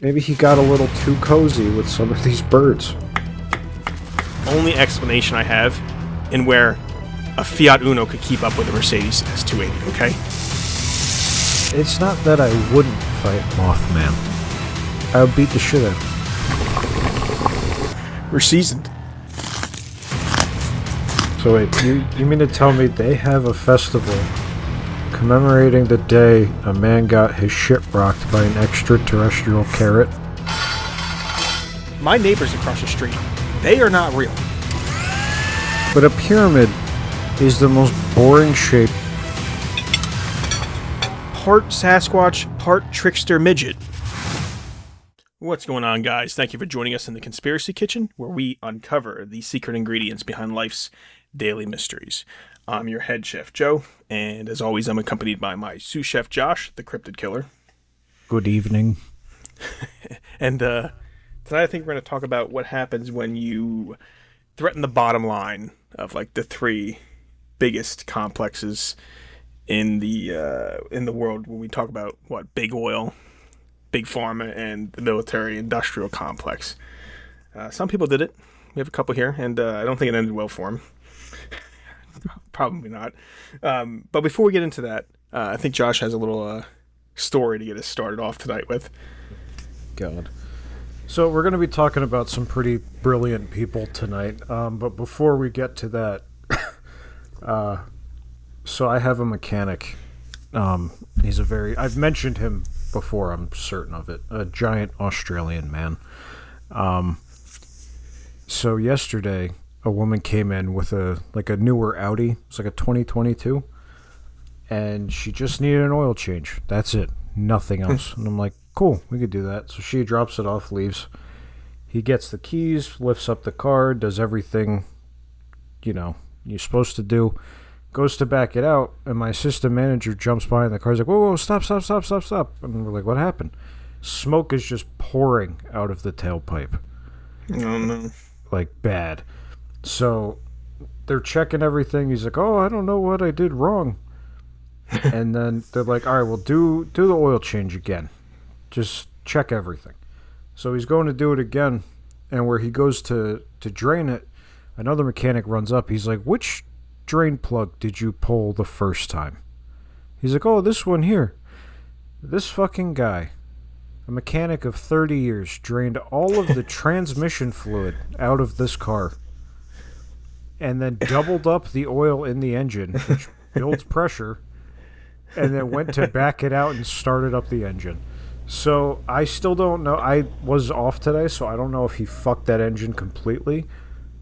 Maybe he got a little too cozy with some of these birds. Only explanation I have in where a Fiat Uno could keep up with a Mercedes S280, okay? It's not that I wouldn't fight Mothman. I would beat the shit out of him. We're seasoned. So wait, you mean to tell me they have a festival commemorating the day a man got his shit rocked by an extraterrestrial carrot? My neighbors across the street, they are not real. But a pyramid is the most boring shape. Part Sasquatch, part trickster midget. What's going on, guys? Thank you for joining us in the Conspiracy Kitchen, where we uncover the secret ingredients behind life's daily mysteries. I'm your head chef, Joe, and as always, I'm accompanied by my sous chef, Josh, the cryptid killer. Good evening. And tonight I think we're going to talk about what happens when you threaten the bottom line of like the three biggest complexes in the world when we talk about what big oil, big pharma, and the military-industrial complex. Some people did it. We have a couple here, and I don't think it ended well for them. Probably not. But before we get into that, I think Josh has a little story to get us started off tonight with. God. So we're going to be talking about some pretty brilliant people tonight. But before we get to that, so I have a mechanic. I've mentioned him before, I'm certain of it. A giant Australian man. So yesterday, a woman came in with a newer Audi. It's like a 2022. And she just needed an oil change. That's it. Nothing else. And I'm like, cool, we could do that. So she drops it off, leaves. He gets the keys, lifts up the car, does everything, you're supposed to do. Goes to back it out, and my assistant manager jumps behind the car. He's like, whoa, stop. And we're like, what happened? Smoke is just pouring out of the tailpipe. Oh, no. Like, bad. So they're checking everything. He's like, oh, I don't know what I did wrong. And then they're like, all right, well, do the oil change again. Just check everything. So he's going to do it again, and where he goes to drain it, another mechanic runs up. He's like, which drain plug did you pull the first time? He's like, oh, this one here. This fucking guy, a mechanic of 30 years, drained all of the transmission fluid out of this car and then doubled up the oil in the engine, which builds pressure, and then went to back it out and started up the engine. So I still don't know. I was off today, so I don't know if he fucked that engine completely,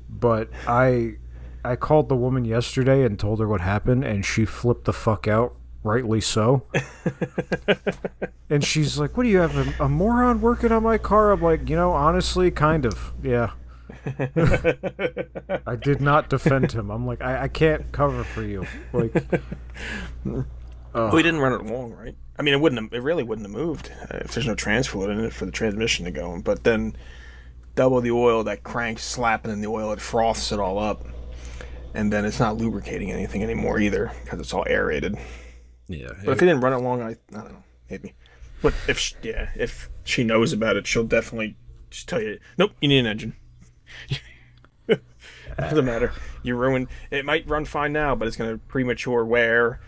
but I called the woman yesterday and told her what happened, and she flipped the fuck out, rightly so. And she's like, what do you have, a moron working on my car? I'm like, honestly, kind of, yeah. I did not defend him. I'm like, I can't cover for you. Like, Well, he didn't run it long, right? I mean, it really wouldn't have moved if there's no trans fluid in it for the transmission to go. But then double the oil, that crank's slapping in the oil, it froths it all up. And then it's not lubricating anything anymore either because it's all aerated. Yeah. But if he didn't run it long, I don't know, maybe. But if she knows about it, she'll definitely just tell you, nope, you need an engine. Doesn't matter. You ruined. It might run fine now, but it's gonna premature wear.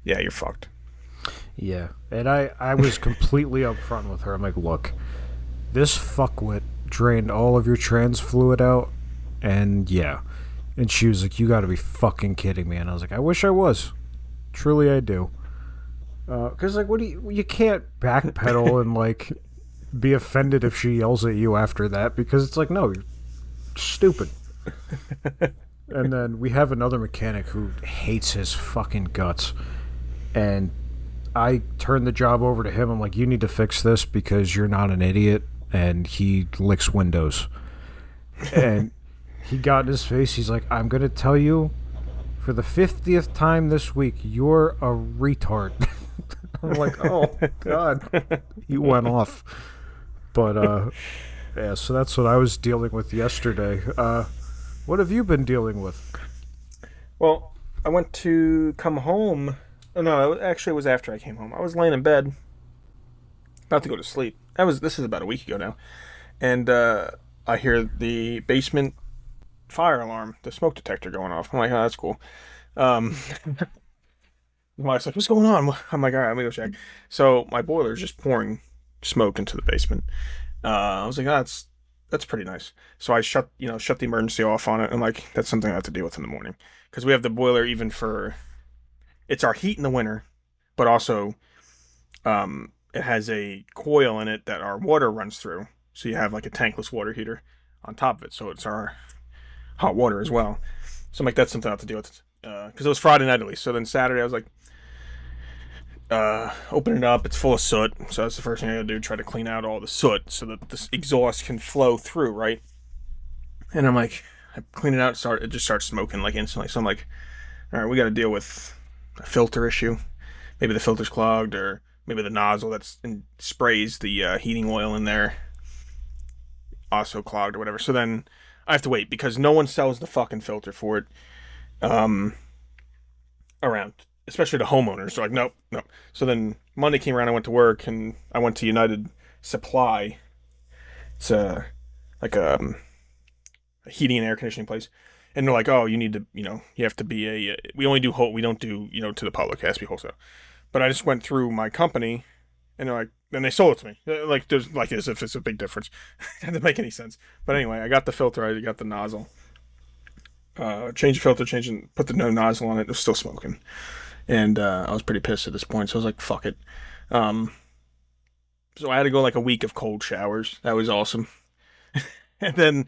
Yeah, you're fucked. Yeah, and I was completely upfront with her. I'm like, look, this fuckwit drained all of your trans fluid out, and yeah. And she was like, you gotta be fucking kidding me. And I was like, I wish I was. Truly I do. Because, like, you can't backpedal and, like, be offended if she yells at you after that, because it's like, no, you're stupid. And then we have another mechanic who hates his fucking guts. And I turned the job over to him. I'm like, you need to fix this because you're not an idiot. And he licks windows. And he got in his face. He's like, I'm going to tell you for the 50th time this week, you're a retard. I'm like, oh, God. He went off. But, yeah, so that's what I was dealing with yesterday. What have you been dealing with? Well, I went to come home. Oh, no, actually it was after I came home. I was laying in bed, about to go to sleep. This is about a week ago now, and I hear the basement fire alarm, the smoke detector going off. I'm like, oh, that's cool. Um, my wife's like, what's going on? I'm like, all right, let me go check. So my boiler's just pouring smoke into the basement. I was like, oh, that's pretty nice. So I shut the emergency off on it. And like, that's something I have to deal with in the morning because we have the boiler even for it's our heat in the winter, but also it has a coil in it that our water runs through. So you have like a tankless water heater on top of it. So it's our hot water as well. So I'm like, that's something I have to deal with because it was Friday night at least. So then Saturday I was like, open it up. It's full of soot. So that's the first thing I gotta do. Try to clean out all the soot so that this exhaust can flow through, right? And I'm like, I clean it out. It just starts smoking like instantly. So I'm like, all right, we got to deal with a filter issue. Maybe the filter's clogged, or maybe the nozzle sprays the heating oil in there also clogged or whatever. So then I have to wait because no one sells the fucking filter for it around, especially the homeowners. They're like, nope. So then Monday came around, I went to work, and I went to United Supply. It's like a heating and air conditioning place. And they're like, oh, you need to, you have to be we only do we don't do, to the public. It has to be wholesale. But I just went through my company, and they're like, and they sold it to me. Like, there's like as if it's a big difference. It doesn't make any sense. But anyway, I got the filter, I got the nozzle. Changed the filter, put the no nozzle on it. It was still smoking. And I was pretty pissed at this point, so I was like, fuck it. So I had to go like a week of cold showers. That was awesome. And then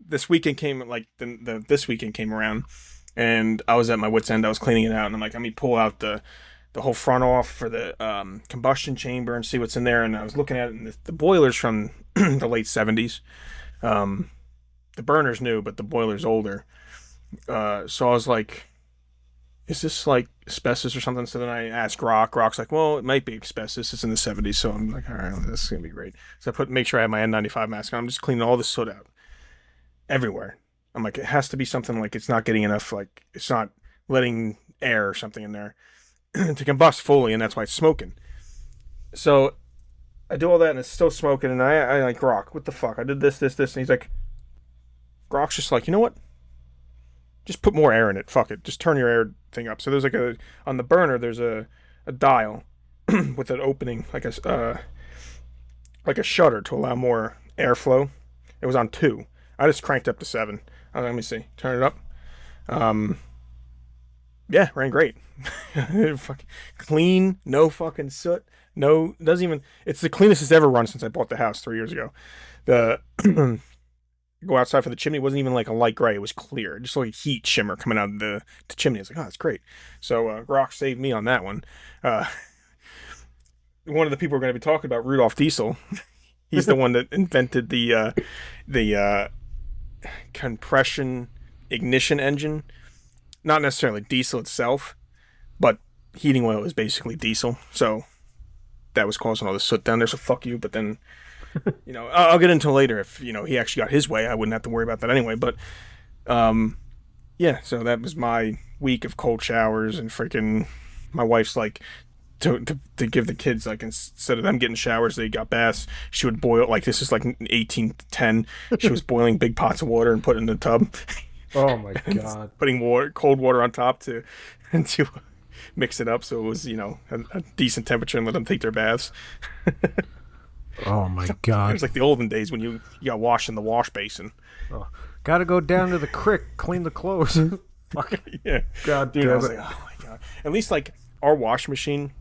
this weekend came around, and I was at my wit's end. I was cleaning it out, and I'm like, let me pull out the whole front off for the combustion chamber and see what's in there. And I was looking at it, and the boiler's from the late 70s. The burner's new, but the boiler's older. So I was like, is this like asbestos or something? So then I asked Rock. Rock's like, well, it might be asbestos. It's in the 70s. So I'm like, all right, this is going to be great. So I make sure I have my N95 mask on. I'm just cleaning all the soot out everywhere. I'm like, it has to be something like it's not getting enough, like it's not letting air or something in there to combust fully, and that's why it's smoking. So I do all that, and it's still smoking, and I like, Rock, what the fuck? I did this, and he's like, Rock's just like, you know what? Just put more air in it. Fuck it. Just turn your air thing up. So there's like on the burner, there's a dial with an opening, like a shutter to allow more airflow. It was on 2. I just cranked up to 7. Let me see. Turn it up. Yeah, ran great. Clean, no fucking soot. No, doesn't even. It's the cleanest it's ever run since I bought the house 3 years ago. The go outside for the chimney, it wasn't even like a light gray. It was clear, just like heat shimmer coming out of the chimney. I was like, oh, that's great. So Rock saved me on that one. One of the people we're going to be talking about, Rudolf Diesel. He's the one that invented the compression ignition engine. Not necessarily diesel itself, but heating oil is basically diesel. So that was causing all the soot down there. So fuck you. But then, I'll get into it later. If he actually got his way, I wouldn't have to worry about that anyway. But yeah. So that was my week of cold showers, and freaking my wife's like, to give the kids, like, instead of them getting showers, they got baths. She would boil, like, this is like 1810. She was boiling big pots of water and put it in the tub. Oh my god! Putting cold water on top to mix it up, so it was a decent temperature, and let them take their baths. Oh my god! It was like the olden days when you got washed in the wash basin. Oh, gotta go down to the creek, clean the clothes. Yeah, god, dude, I was like, oh my god. At least like our wash machine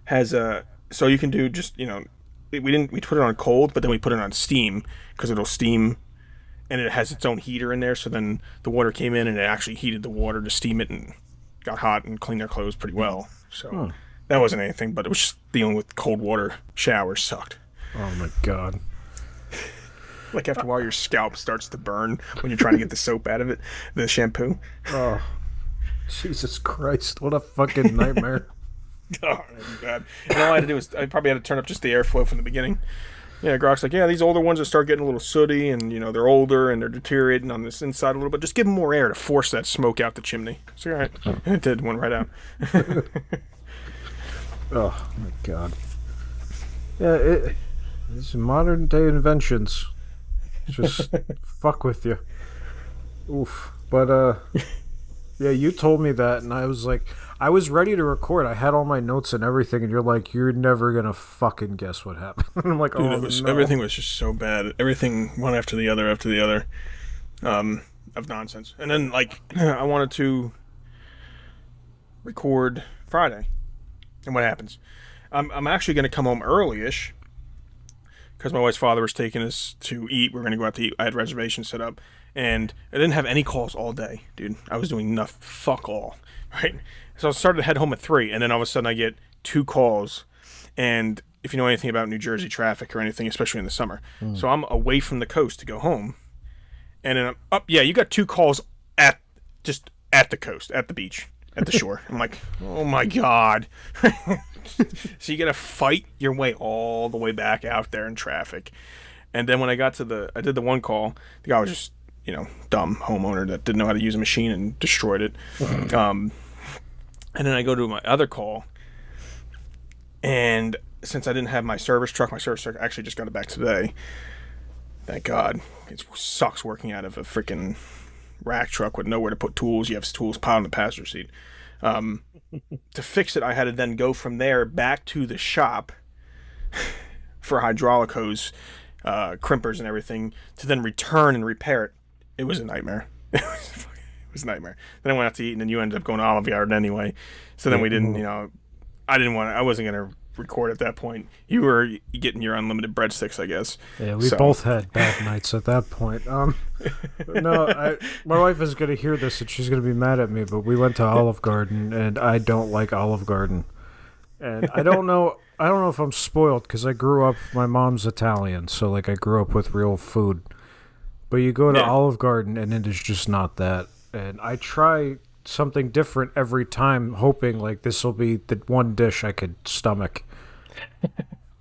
has so you can do just we put it on cold, but then we put it on steam because it'll steam. And it has its own heater in there, so then the water came in and it actually heated the water to steam it and got hot and cleaned their clothes pretty well. So that wasn't anything, but it was just dealing with cold water showers sucked. Oh my god. Like after a while your scalp starts to burn when you're trying to get the soap out of it, the shampoo. Oh, Jesus Christ, what a fucking nightmare. Oh, that'd be bad. And all I had to do was, I probably had to turn up just the airflow from the beginning. Yeah, Grok's like, yeah, these older ones that start getting a little sooty, and they're older and they're deteriorating on this inside a little bit. Just give them more air to force that smoke out the chimney. It's all right. And it did, went right out. Oh my god. Yeah, These modern day inventions just fuck with you. Oof. But yeah, you told me that, and I was like, I was ready to record. I had all my notes and everything, and you're like, you're never gonna fucking guess what happened. I'm like, Dude, oh no. everything was just so bad. Everything one after the other, of nonsense. And then like I wanted to record Friday, and what happens? I'm actually gonna come home early-ish because my wife's father was taking us to eat. We're gonna go out to eat. I had reservations set up, and I didn't have any calls all day, dude. I was doing nothing, fuck all, right? So I started to head home at 3, and then all of a sudden I get 2 calls, and if you know anything about New Jersey traffic or anything, especially in the summer, so I'm away from the coast to go home, and then I'm up. Yeah, you got 2 calls at the coast, at the beach, at the shore. I'm like, oh my god. So you got to fight your way all the way back out there in traffic. And then when I got to I did the one call, the guy was just, dumb homeowner that didn't know how to use a machine and destroyed it. And then I go to my other call, and since I didn't have my service truck actually just got it back today. Thank God. It sucks working out of a freaking rack truck with nowhere to put tools. You have tools piled in the passenger seat. To fix it, I had to then go from there back to the shop for hydraulic hose, crimpers and everything, to then return and repair it. It was a nightmare. It was a nightmare. Then I went out to eat, and then you ended up going to Olive Garden anyway. So then we didn't, I wasn't going to record at that point. You were getting your unlimited breadsticks, I guess. Yeah, we both had bad nights at that point. No, my wife is going to hear this and she's going to be mad at me, but we went to Olive Garden, and I don't like Olive Garden. And I don't know if I'm spoiled because I grew up, my mom's Italian, so like I grew up with real food. But you go to Olive Garden and it is just not that. And I try something different every time, hoping like this will be the one dish I could stomach.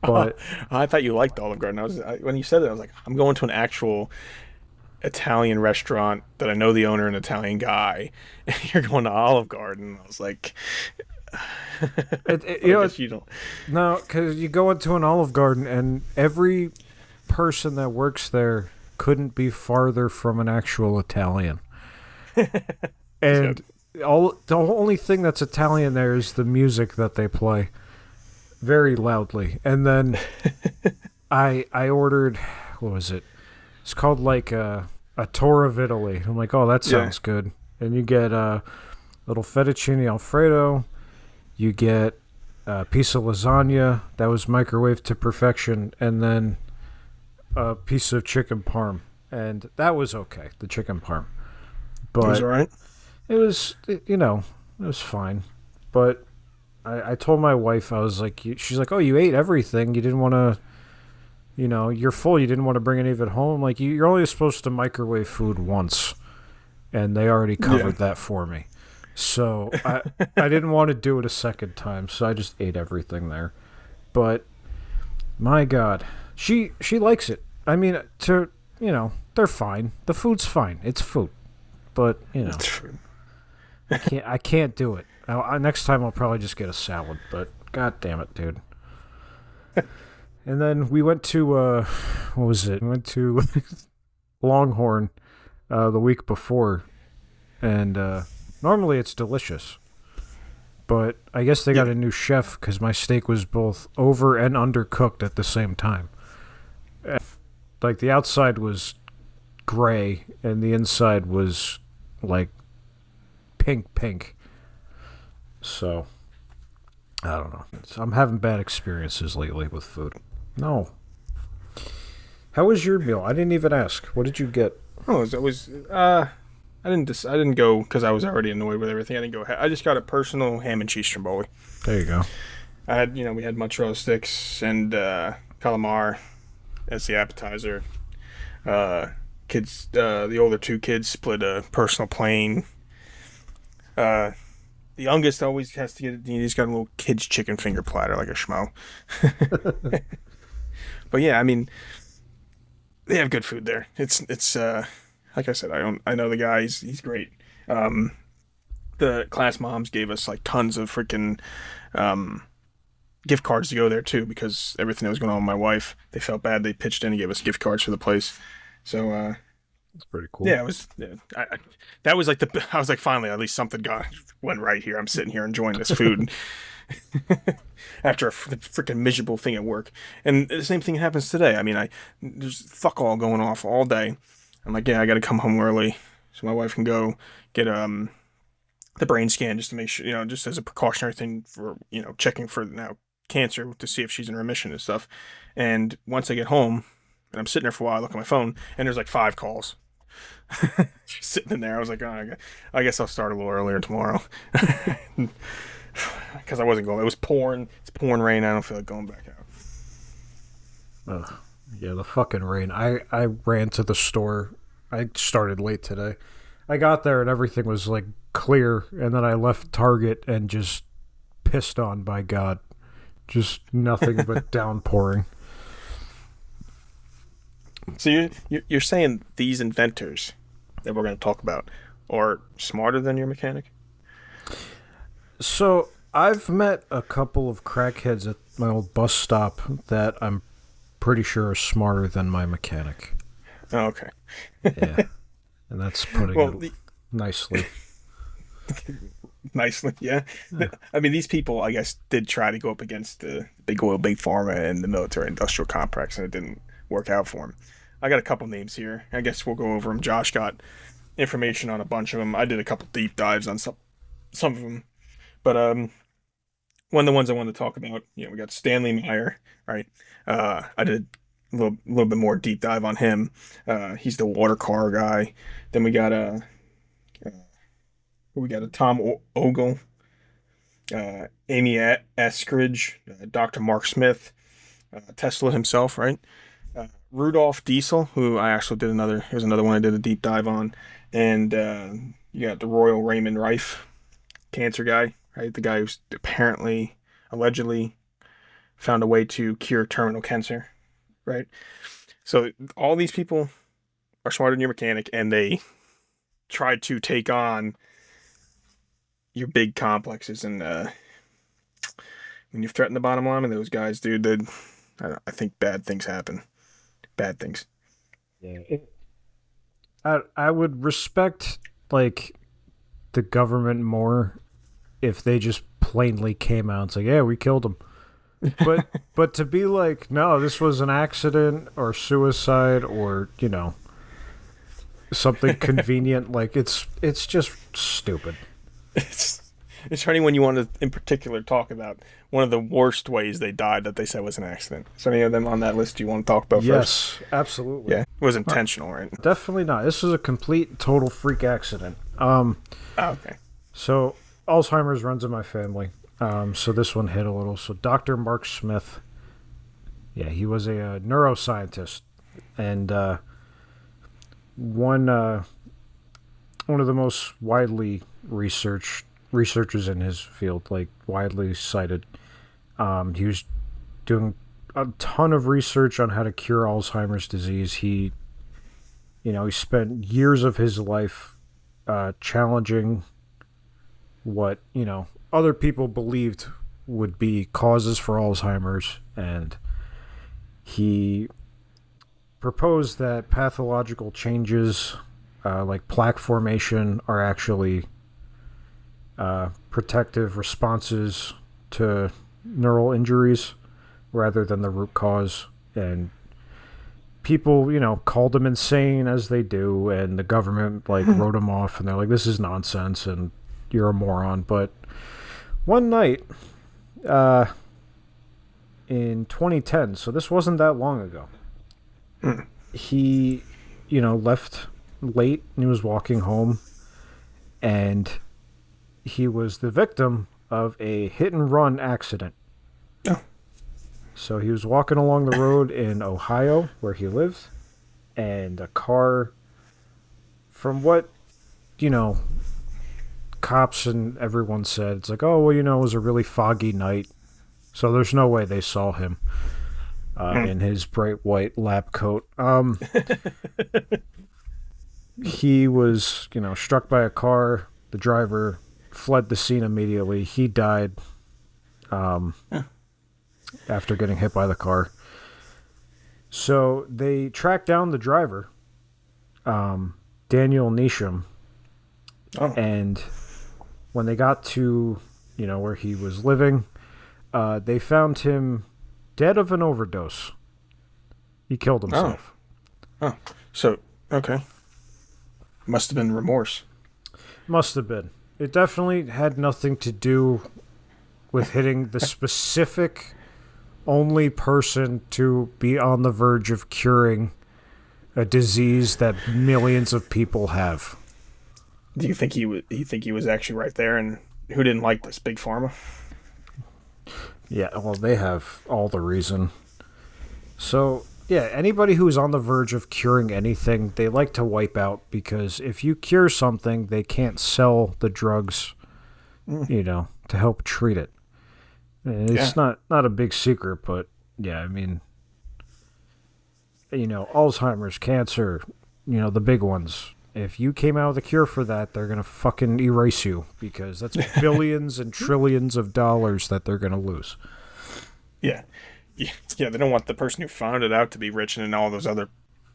But I thought you liked Olive Garden. When you said it, I was like, I'm going to an actual Italian restaurant that I know the owner, an Italian guy, and you're going to Olive Garden. I was like, you don't. No, because you go into an Olive Garden and every person that works there couldn't be farther from an actual Italian. And the only thing that's Italian there is the music that they play very loudly. And then I ordered, what was it? It's called like a tour of Italy. I'm like, oh, that sounds good. And you get a little fettuccine Alfredo. You get a piece of lasagna that was microwaved to perfection, and then a piece of chicken parm. And that was okay, the chicken parm. But it was all right? It was, it was fine. But I told my wife, I was like, she's like, oh, you ate everything. You didn't want to, you're full. You didn't want to bring any of it home. Like, you're only supposed to microwave food once. And they already covered that for me. So I didn't want to do it a second time. So I just ate everything there. But my God, she likes it. I mean, they're fine. The food's fine. It's food. But, It's food. I can't do it. Next time I'll probably just get a salad, but god damn it, dude. And then we went to, what was it? We went to Longhorn the week before, and normally it's delicious. But I guess they got a new chef because my steak was both over and undercooked at the same time. Like, the outside was gray, and the inside was, like, pink. So, I don't know. I'm having bad experiences lately with food. No. How was your meal? I didn't even ask. What did you get? Oh, it was I didn't go because I was already annoyed with everything. I didn't go. I just got a personal ham and cheese stromboli. There you go. I had, we had mozzarella sticks and calamari as the appetizer. Kids, the older 2 kids split a personal plain. The youngest always has to get. He's got a little kid's chicken finger platter like a schmo. But yeah, I mean, they have good food there. It's like I said, I know the guy. He's great. The class moms gave us like tons of freaking gift cards to go there too, because everything that was going on with my wife, they felt bad. They pitched in and gave us gift cards for the place. So That's pretty cool. yeah, it was. Yeah, that was like I was like, finally, at least something went right here. I'm sitting here enjoying this food after the freaking miserable thing at work. And the same thing happens today. I mean, there's fuck all going off all day. I'm like, yeah, I got to come home early so my wife can go get the brain scan just to make sure, just as a precautionary thing for checking for now cancer to see if she's in remission and stuff. And once I get home, and I'm sitting there for a while, I look at my phone, and there's like 5 calls. Just sitting in there. I was like, oh, I guess I'll start a little earlier tomorrow. Because I wasn't going. It was pouring. It's pouring rain. I don't feel like going back out. Yeah, the fucking rain. I ran to the store. I started late today. I got there and everything was like clear, and then I left Target and just pissed on by God. Just nothing but downpouring. So you're saying these inventors that we're going to talk about are smarter than your mechanic? So I've met a couple of crackheads at my old bus stop that I'm pretty sure are smarter than my mechanic. Oh, okay. Yeah, and that's putting it nicely. Nicely, yeah. I mean, these people, I guess, did try to go up against the big oil, big pharma, and the military-industrial complex, and it didn't work out for them. I got a couple names here. I guess we'll go over them. Josh got information on a bunch of them. I did a couple deep dives on some of them. But one of the ones I wanted to talk about, we got Stanley Meyer, right? I did a little bit more deep dive on him. He's the water car guy. Then we got a Tom Ogle, Amy Eskridge, Dr. Mark Smith, Tesla himself, right? Rudolf Diesel, who I actually did here's another one I did a deep dive on. And you got the Royal Raymond Rife, cancer guy, right? The guy who's allegedly found a way to cure terminal cancer, right? So all these people are smarter than your mechanic, and they tried to take on your big complexes. And when you threaten the bottom line of those guys, dude, I think bad things happen. Bad things. Yeah. I would respect like the government more if they just plainly came out and said, yeah, we killed him. But to be like, no, this was an accident or suicide or, something convenient, like it's just stupid. It's funny when you want to, in particular, talk about one of the worst ways they died that they said was an accident. So any of them on that list you want to talk about first? Yes, absolutely. Yeah, it was intentional, right? Definitely not. This was a complete, total freak accident. Okay. So Alzheimer's runs in my family. So this one hit a little. So Dr. Mark Smith, yeah, he was a neuroscientist, and one of the most widely researchers in his field, like widely cited. He was doing a ton of research on how to cure Alzheimer's disease. He spent years of his life challenging what, other people believed would be causes for Alzheimer's, and he proposed that pathological changes like plaque formation are actually protective responses to neural injuries rather than the root cause. And people, called him insane, as they do, and the government wrote him off, and they're like, this is nonsense and you're a moron. But one night in 2010, so this wasn't that long ago, he left late and he was walking home, and he was the victim of a hit and run accident. Oh. So he was walking along the road in Ohio where he lived, and a car, from what cops and everyone said, it's like, oh, well, it was a really foggy night, so there's no way they saw him in his bright white lab coat. He was struck by a car. The driver fled the scene immediately. He died. after getting hit by the car. So they tracked down the driver, Daniel Neesham, and when they got to, where he was living, they found him dead of an overdose. He killed himself. Oh. So, okay. Must have been remorse. Must have been. It definitely had nothing to do with hitting the specific only person to be on the verge of curing a disease that millions of people have. Do you think he was actually right there, and who didn't like this? Big Pharma? Yeah, well, they have all the reason. So, yeah, anybody who's on the verge of curing anything, they like to wipe out, because if you cure something, they can't sell the drugs, to help treat it. It's not a big secret, but yeah, I mean, Alzheimer's, cancer, the big ones. If you came out with a cure for that, they're going to fucking erase you, because that's billions and trillions of dollars that they're going to lose. Yeah. Yeah, they don't want the person who found it out to be rich, and in all those other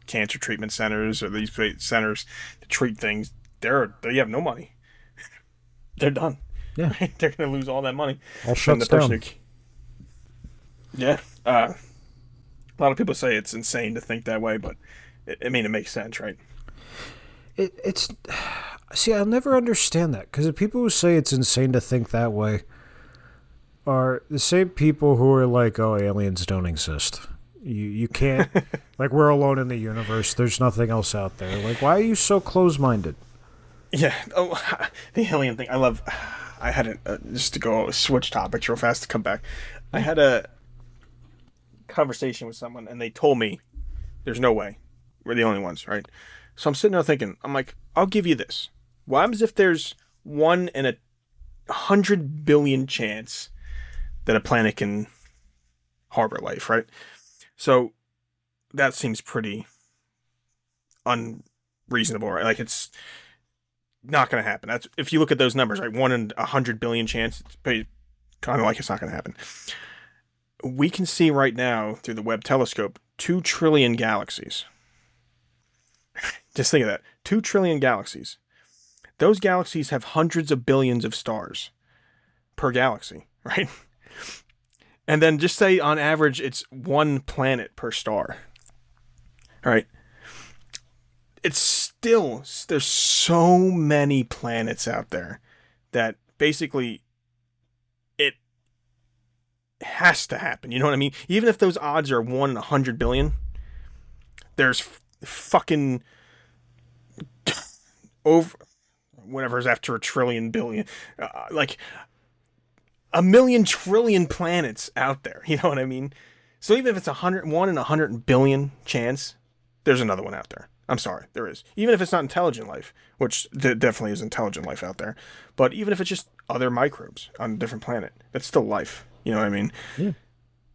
cancer treatment centers or these centers to treat things, they have no money. They're done. Yeah. They're going to lose all that money. All shuts down. Yeah. A lot of people say it's insane to think that way, but it makes sense, right? See, I'll never understand that, because the people who say it's insane to think that way are the same people who are like, oh, aliens don't exist. You can't, like, we're alone in the universe. There's nothing else out there. Like, why are you so close-minded? Yeah. Oh, the alien thing. I had just to go switch topics real fast to come back. I had a conversation with someone, and they told me there's no way. We're the only ones, right? So I'm sitting there thinking, I'm like, I'll give you this. What happens if there's 1 in 100 billion chance that a planet can harbor life, right? So that seems pretty unreasonable, right? Like, it's not going to happen. That's, if you look at those numbers, right? 1 in 100 billion chance, it's kind of like it's not going to happen. We can see right now through the Webb telescope 2 trillion galaxies. Just think of that. 2 trillion galaxies. Those galaxies have hundreds of billions of stars per galaxy, right? And then just say on average it's 1 planet per star. All right. It's still, there's so many planets out there that basically it has to happen. You know what I mean? Even if those odds are 1 in 100 billion, there's fucking over whatever's after a trillion billion, like 1 million trillion planets out there. You know what I mean? So even if it's 1 in 100 billion chance, there's another one out there. I'm sorry, there is. Even if it's not intelligent life, which definitely is intelligent life out there, but even if it's just other microbes on a different planet, that's still life. You know what I mean? Yeah.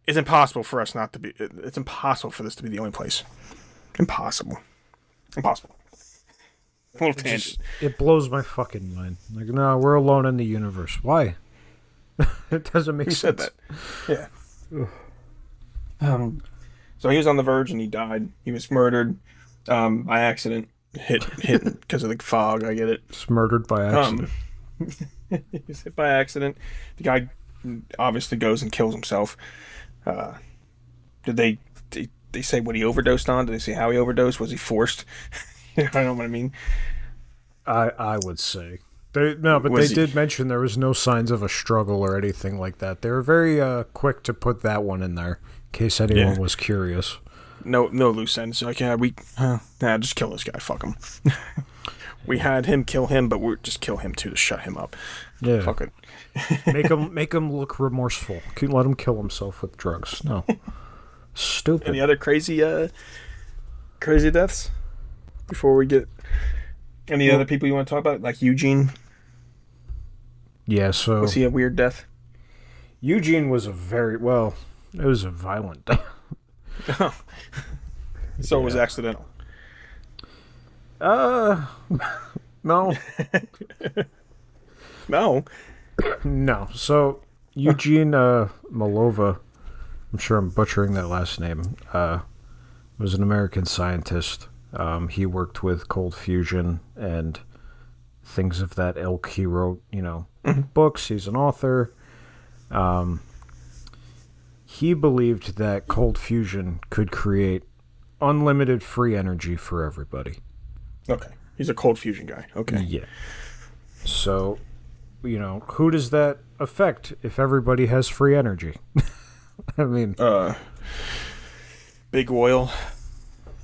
It's impossible for us not to be. It's impossible for this to be the only place. Impossible. A little tangent. It blows my fucking mind. Like, no, we're alone in the universe. Why? It doesn't make sense. Said that. Yeah. So he was on the verge and he died. He was murdered by accident. Hit because of the fog. I get it. It's murdered by accident. He was hit by accident. The guy obviously goes and kills himself. Did they say what he overdosed on? Did they say how he overdosed? Was he forced? I don't know what I mean. I would say. They did mention there was no signs of a struggle or anything like that. They were very quick to put that one in there, in case anyone was curious. No loose ends. Like, just kill this guy. Fuck him. We had him kill him, but we'll just kill him too to shut him up. Yeah. Fuck it. make him look remorseful. Let him kill himself with drugs. No. Stupid. Any other crazy deaths before we get any other people you want to talk about, like Eugene? Yeah. So was he a weird death? Eugene was it was a violent death. So it was accidental. No. No. No. So Eugene Malova, I'm sure I'm butchering that last name. Was an American scientist. He worked with cold fusion and things of that ilk. He wrote, books. He's an author. He believed that cold fusion could create unlimited free energy for everybody. Okay. He's a cold fusion guy. Okay. Yeah. So, who does that affect if everybody has free energy? I mean... Big oil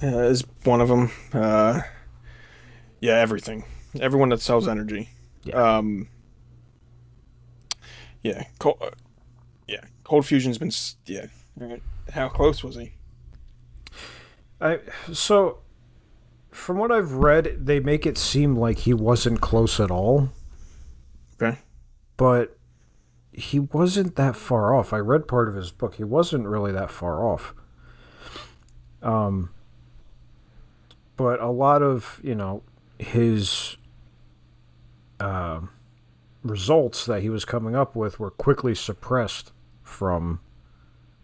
is one of them. Yeah, everything. Everyone that sells energy. Yeah. Cold fusion's been... Yeah. All right. How close was he? So, from what I've read, they make it seem like he wasn't close at all. Okay. But he wasn't that far off. I read part of his book. He wasn't really that far off. But a lot of, his results that he was coming up with were quickly suppressed from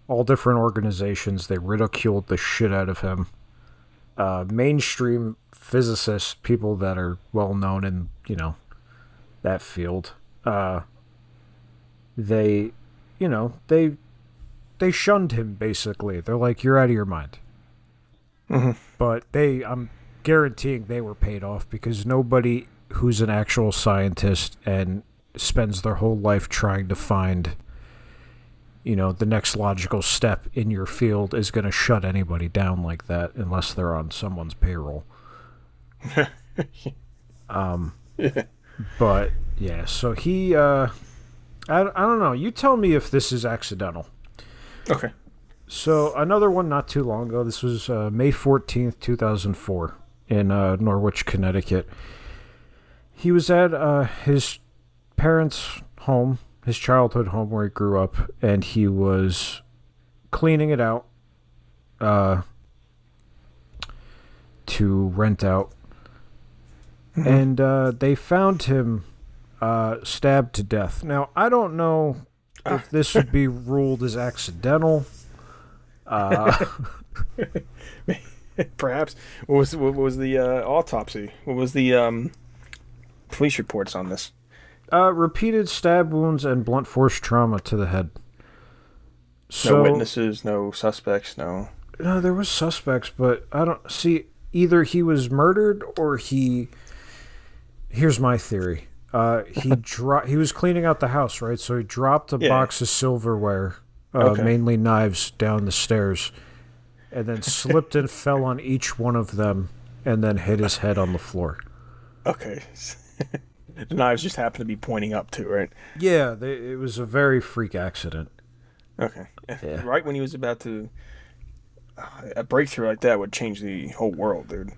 all different organizations. They ridiculed the shit out of him. Mainstream physicists, people that are well known in, that field, they shunned him, basically. They're like, you're out of your mind. Mm-hmm. But I'm guaranteeing they were paid off, because nobody who's an actual scientist and spends their whole life trying to find, the next logical step in your field is going to shut anybody down like that unless they're on someone's payroll. But yeah, so he, I don't know. You tell me if this is accidental. Okay. So another one not too long ago. This was May 14th, 2004 in Norwich, Connecticut. He was at his parents' home, his childhood home where he grew up, and he was cleaning it out to rent out. Mm-hmm. And they found him stabbed to death. Now, I don't know if this would be ruled as accidental. Perhaps. What was the autopsy? What was the police reports on this? Repeated stab wounds and blunt force trauma to the head. So, no witnesses, no suspects, no. No, there was suspects, but I don't see. Either he was murdered or he. Here's my theory. He was cleaning out the house, right? So he dropped a box of silverware, mainly knives, down the stairs, and then slipped and fell on each one of them, and then hit his head on the floor. Okay. The knives just happened to be pointing up too, right? Yeah, it was a very freak accident. Okay. Yeah. Right when he was about to... a breakthrough like that would change the whole world, dude.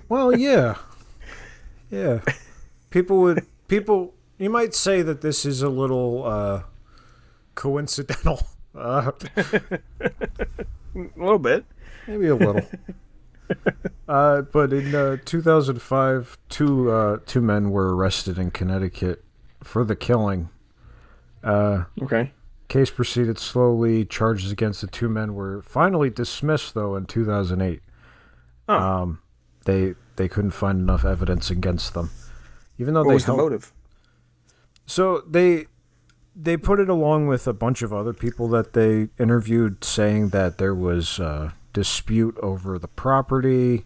Well, yeah. Yeah. You might say that this is a little coincidental. A little bit. Maybe a little. But in 2005, two men were arrested in Connecticut for the killing. Okay. Case proceeded slowly. Charges against the two men were finally dismissed, though, in 2008. Oh. They couldn't find enough evidence against them. Even though what was the motive? So they put it along with a bunch of other people that they interviewed, saying that there was a dispute over the property,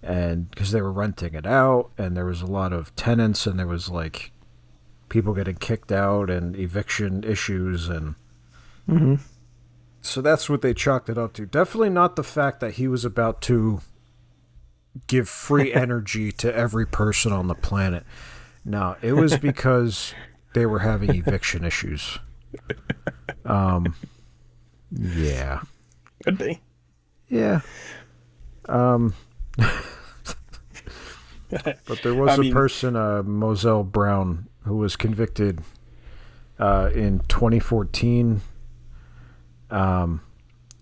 and because they were renting it out, and there was a lot of tenants, and there was like people getting kicked out and eviction issues, and so that's what they chalked it up to. Definitely not the fact that he was about to give free energy to every person on the planet. No, it was because they were having eviction issues. Yeah. Could be. Yeah. But there was a person, Moselle Brown, who was convicted in 2014 and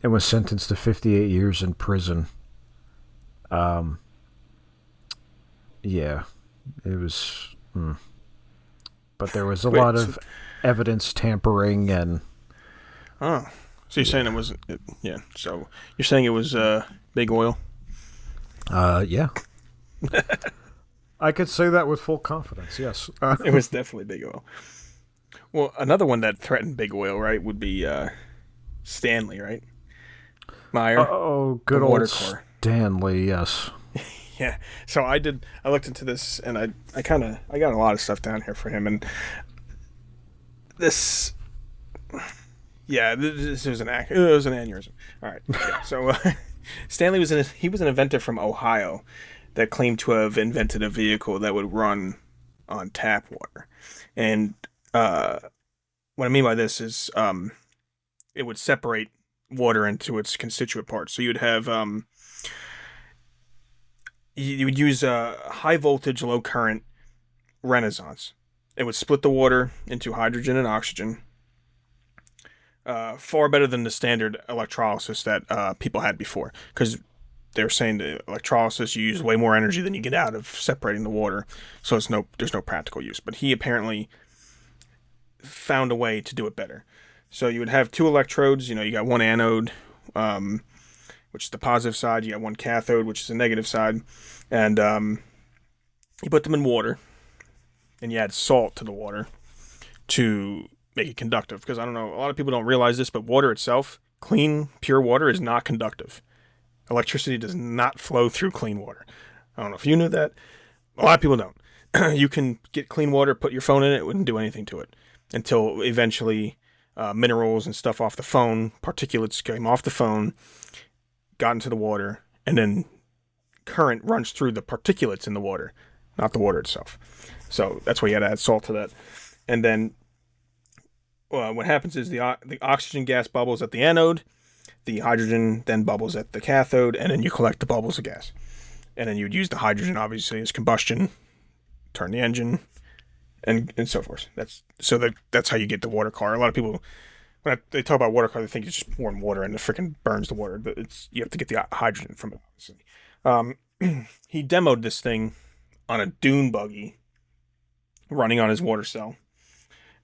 was sentenced to 58 years in prison. Yeah, it was... But there was a lot of evidence tampering and... Oh, so you're saying it wasn't? Yeah. So you're saying it was big oil? Yeah. I could say that with full confidence. Yes. It was definitely big oil. Well, another one that threatened big oil, right, would be Stanley, right? Meyer. Oh, good old Stanley. Yes. Yeah. So I looked into this, and I got a lot of stuff down here for him, and this. Yeah, this was it was an aneurysm. All right. Yeah, so Stanley was an inventor from Ohio that claimed to have invented a vehicle that would run on tap water. And what I mean by this is it would separate water into its constituent parts. So you'd have you would use a high voltage, low current renaissance. It would split the water into hydrogen and oxygen. Far better than the standard electrolysis that people had before, because they were saying the electrolysis, you use way more energy than you get out of separating the water, so there's no practical use. But he apparently found a way to do it better. So you would have two electrodes. You got one anode, which is the positive side. You got one cathode, which is the negative side, and you put them in water, and you add salt to the water to make it conductive. Because I don't know, a lot of people don't realize this, but water itself, clean, pure water, is not conductive. Electricity does not flow through clean water. I don't know if you knew that. A lot of people don't. You can get clean water, put your phone in it wouldn't do anything to it. Until eventually minerals and stuff off the phone, particulates came off the phone, got into the water, and then current runs through the particulates in the water, not the water itself. So that's why you had to add salt to that. And then what happens is the oxygen gas bubbles at the anode, the hydrogen then bubbles at the cathode, and then you collect the bubbles of gas. And then you'd use the hydrogen, obviously, as combustion, turn the engine, and so forth. That's how you get the water car. A lot of people, when they talk about water car, they think it's just pouring water and it freaking burns the water. But you have to get the hydrogen from it, obviously. He demoed this thing on a dune buggy running on his water cell.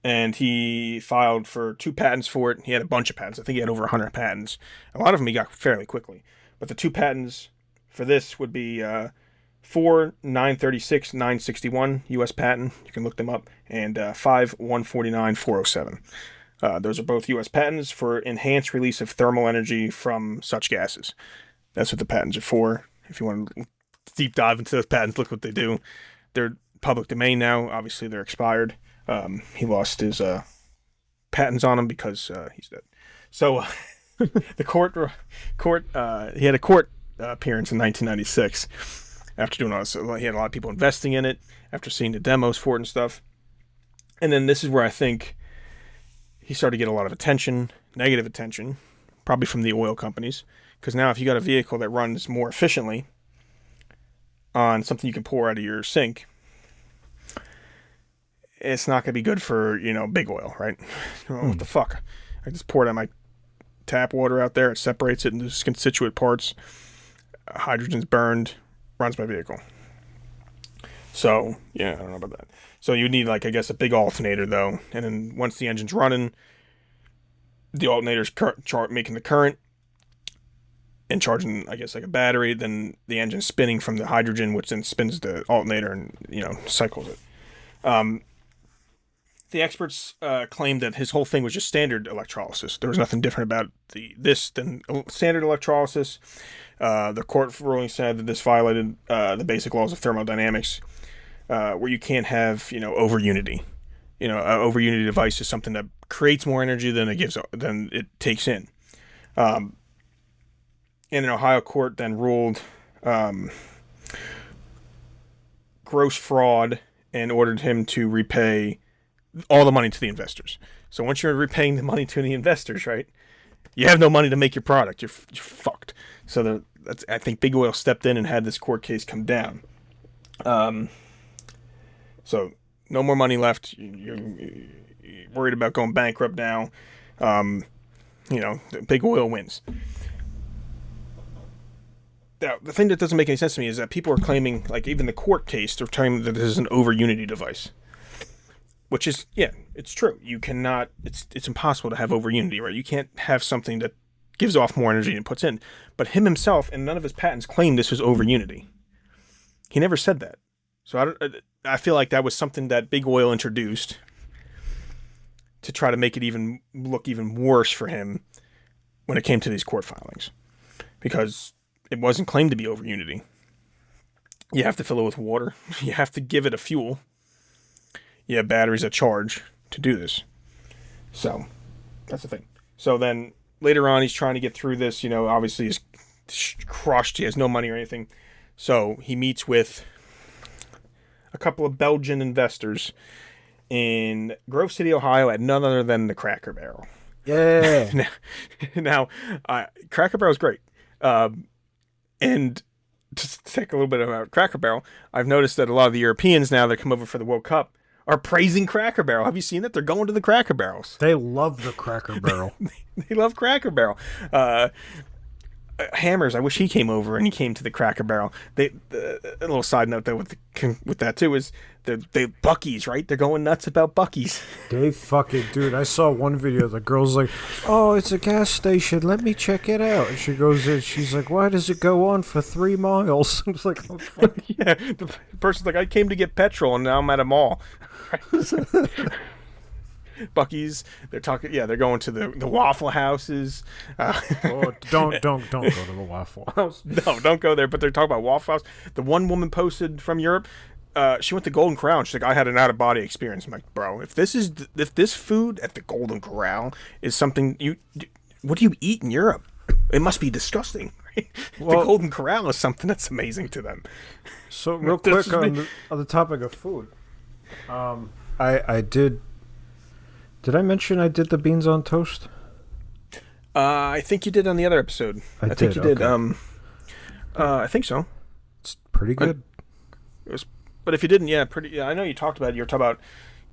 And he filed for 2 patents for it. He had a bunch of patents. I think he had over 100 patents. A lot of them he got fairly quickly. But the 2 patents for this would be 4.936.961 U.S. patent. You can look them up. And 5.149.407. Those are both U.S. patents for enhanced release of thermal energy from such gases. That's what the patents are for. If you want to deep dive into those patents, look what they do. They're public domain now. Obviously, they're expired. He lost his patents on him because he's dead. So the court he had a court appearance in 1996 after doing all this. So he had a lot of people investing in it after seeing the demos for it and stuff. And then this is where I think he started to get a lot of attention, negative attention, probably from the oil companies. Because now if you got a vehicle that runs more efficiently on something you can pour out of your sink, it's not going to be good for, big oil, right? What the fuck? I just poured out my tap water out there. It separates it into its constituent parts. Hydrogen's burned. Runs my vehicle. So, yeah, I don't know about that. So you need, a big alternator, though. And then once the engine's running, the alternator's making the current and charging, a battery. Then the engine's spinning from the hydrogen, which then spins the alternator and, cycles it. The experts claimed that his whole thing was just standard electrolysis. There was nothing different about this than standard electrolysis. The court ruling said that this violated the basic laws of thermodynamics, where you can't have over unity. An over unity device is something that creates more energy than it takes in. And an Ohio court then ruled gross fraud and ordered him to repay all the money to the investors. So once you're repaying the money to the investors, right, you have no money to make your product. You're fucked. So I think Big Oil stepped in and had this court case come down. So no more money left. You're worried about going bankrupt now. Big Oil wins. Now, the thing that doesn't make any sense to me is that people are claiming, even the court case, they're claiming that this is an over unity device. which is, yeah, it's true. You cannot, it's impossible to have over unity, right? You can't have something that gives off more energy than puts in. But him himself and none of his patents claimed this was over unity. He never said that. So I feel like that was something that Big Oil introduced to try to make it look even worse for him when it came to these court filings, because it wasn't claimed to be over unity. You have to fill it with water. You have to give it a fuel. You have batteries that charge to do this. So that's the thing. So then later on, he's trying to get through this. Obviously he's crushed. He has no money or anything. So he meets with a couple of Belgian investors in Grove City, Ohio, at none other than the Cracker Barrel. Yeah. Now, Cracker Barrel is great. And to take a little bit about Cracker Barrel, I've noticed that a lot of the Europeans now that come over for the World Cup are praising Cracker Barrel. Have you seen that? They're going to the Cracker Barrels. They love the Cracker Barrel. They love Cracker Barrel. Hammers, I wish he came over and he came to the Cracker Barrel. A little side note though with that too is they Buc-ee's, right? They're going nuts about Buc-ee's. They fucking, dude, I saw one video, the girl's like, oh, it's a gas station, let me check it out. And she goes in, she's like, why does it go on for 3 miles? I was like, oh, fuck. Yeah, the person's like, I came to get petrol and now I'm at a mall. Buc-ee's, they're talking, they're going to the Waffle Houses. Oh, don't go to the Waffle House. No, don't go there, but they're talking about Waffle House. The one woman posted from Europe, she went to Golden Corral. She's like, I had an out-of-body experience. I'm like, bro, if this food at the Golden Corral is something what do you eat in Europe? It must be disgusting, right? Well, the Golden Corral is something that's amazing to them. So real quick on the topic of food, I did I mention I did the beans on toast? I think you did on the other episode. I think you did. Okay. I think so. It's pretty good. But if you didn't, I know you talked about it. You were talking about,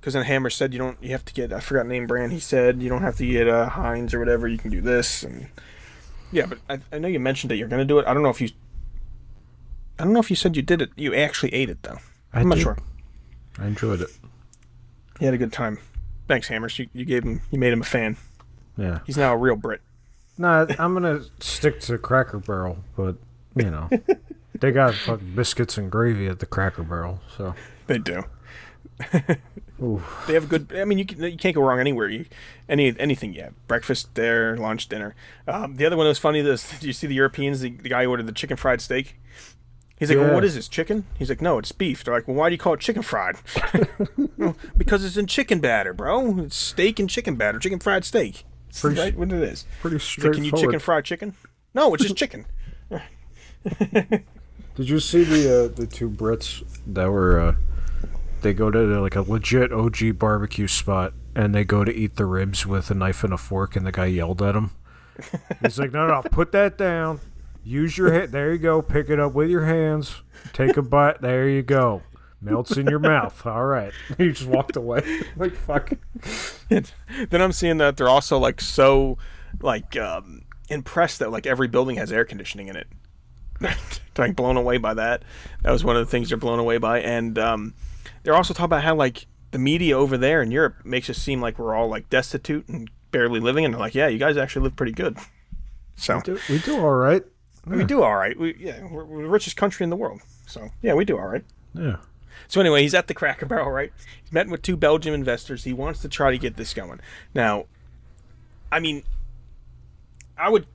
because then Hammer said you have to get, I forgot name brand. He said you don't have to get Heinz or whatever. You can do this, and but I know you mentioned that you're going to do it. I don't know if you said you did it. You actually ate it though. I'm not sure. I enjoyed it. He had a good time. Thanks, Hammers. You made him a fan. Yeah. He's now a real Brit. Nah, I'm gonna stick to Cracker Barrel, but they got fucking biscuits and gravy at the Cracker Barrel, so they do. They have good. I mean, you can't go wrong anywhere. Anything. Yeah, breakfast there, lunch, dinner. The other one that was funny. Did you see the Europeans? The guy who ordered the chicken fried steak. He's like, well, what is this, chicken? He's like, no, it's beef. They're like, well, why do you call it chicken fried? Well, because it's in chicken batter, bro. It's steak and chicken batter, chicken fried steak. That's right what it is. Pretty straightforward. Can you chicken fried chicken? No, it's just chicken. Did you see the two Brits that were, they go to like a legit OG barbecue spot and they go to eat the ribs with a knife and a fork and the guy yelled at him? He's like, no, put that down. Use your hand. There you go. Pick it up with your hands. Take a bite. There you go. Melts in your mouth. All right. He just walked away. Like, fuck. Then I'm seeing that they're also like so like impressed that like every building has air conditioning in it. They're like blown away by that. That was one of the things they're blown away by. And they're also talking about how like the media over there in Europe makes us seem like we're all like destitute and barely living. And they're like, yeah, you guys actually live pretty good. So we do all right. We do all right. We're the richest country in the world. So, yeah, we do all right. Yeah. So, anyway, he's at the Cracker Barrel, right? He's met with 2 Belgian investors. He wants to try to get this going. Now, I mean, I would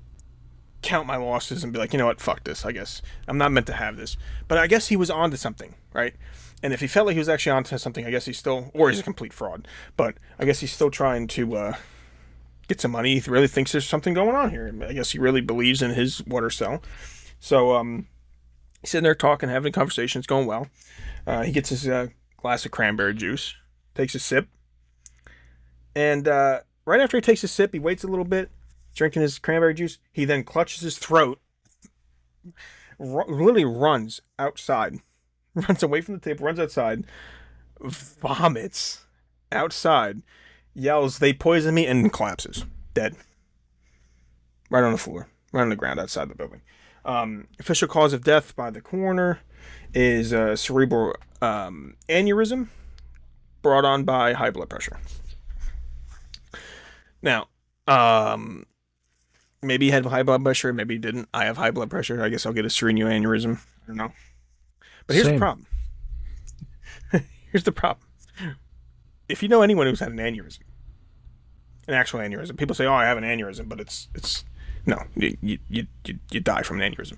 count my losses and be like, you know what, fuck this, I guess. I'm not meant to have this. But I guess he was onto something, right? And if he felt like he was actually onto something, I guess he's still, or he's a complete fraud. But I guess he's still trying to get some money. He really thinks there's something going on here. I guess he really believes in his water cell. So he's sitting there talking, having a conversation. It's going well. He gets his glass of cranberry juice, takes a sip. And right after he takes a sip, he waits a little bit, drinking his cranberry juice. He then clutches his throat, literally runs outside, runs away from the table, runs outside, vomits outside, yells, "They poisoned me," and collapses, dead. Right on the floor, right on the ground outside the building. Official cause of death by the coroner is cerebral aneurysm. brought on by high blood pressure. Now, maybe he had high blood pressure, maybe he didn't. I have high blood pressure. I guess I'll get a serino aneurysm. I don't know. But here's the problem. Here's the problem. If you know anyone who's had an aneurysm, an actual aneurysm, people say, "Oh, I have an aneurysm," but it's no, you die from an aneurysm.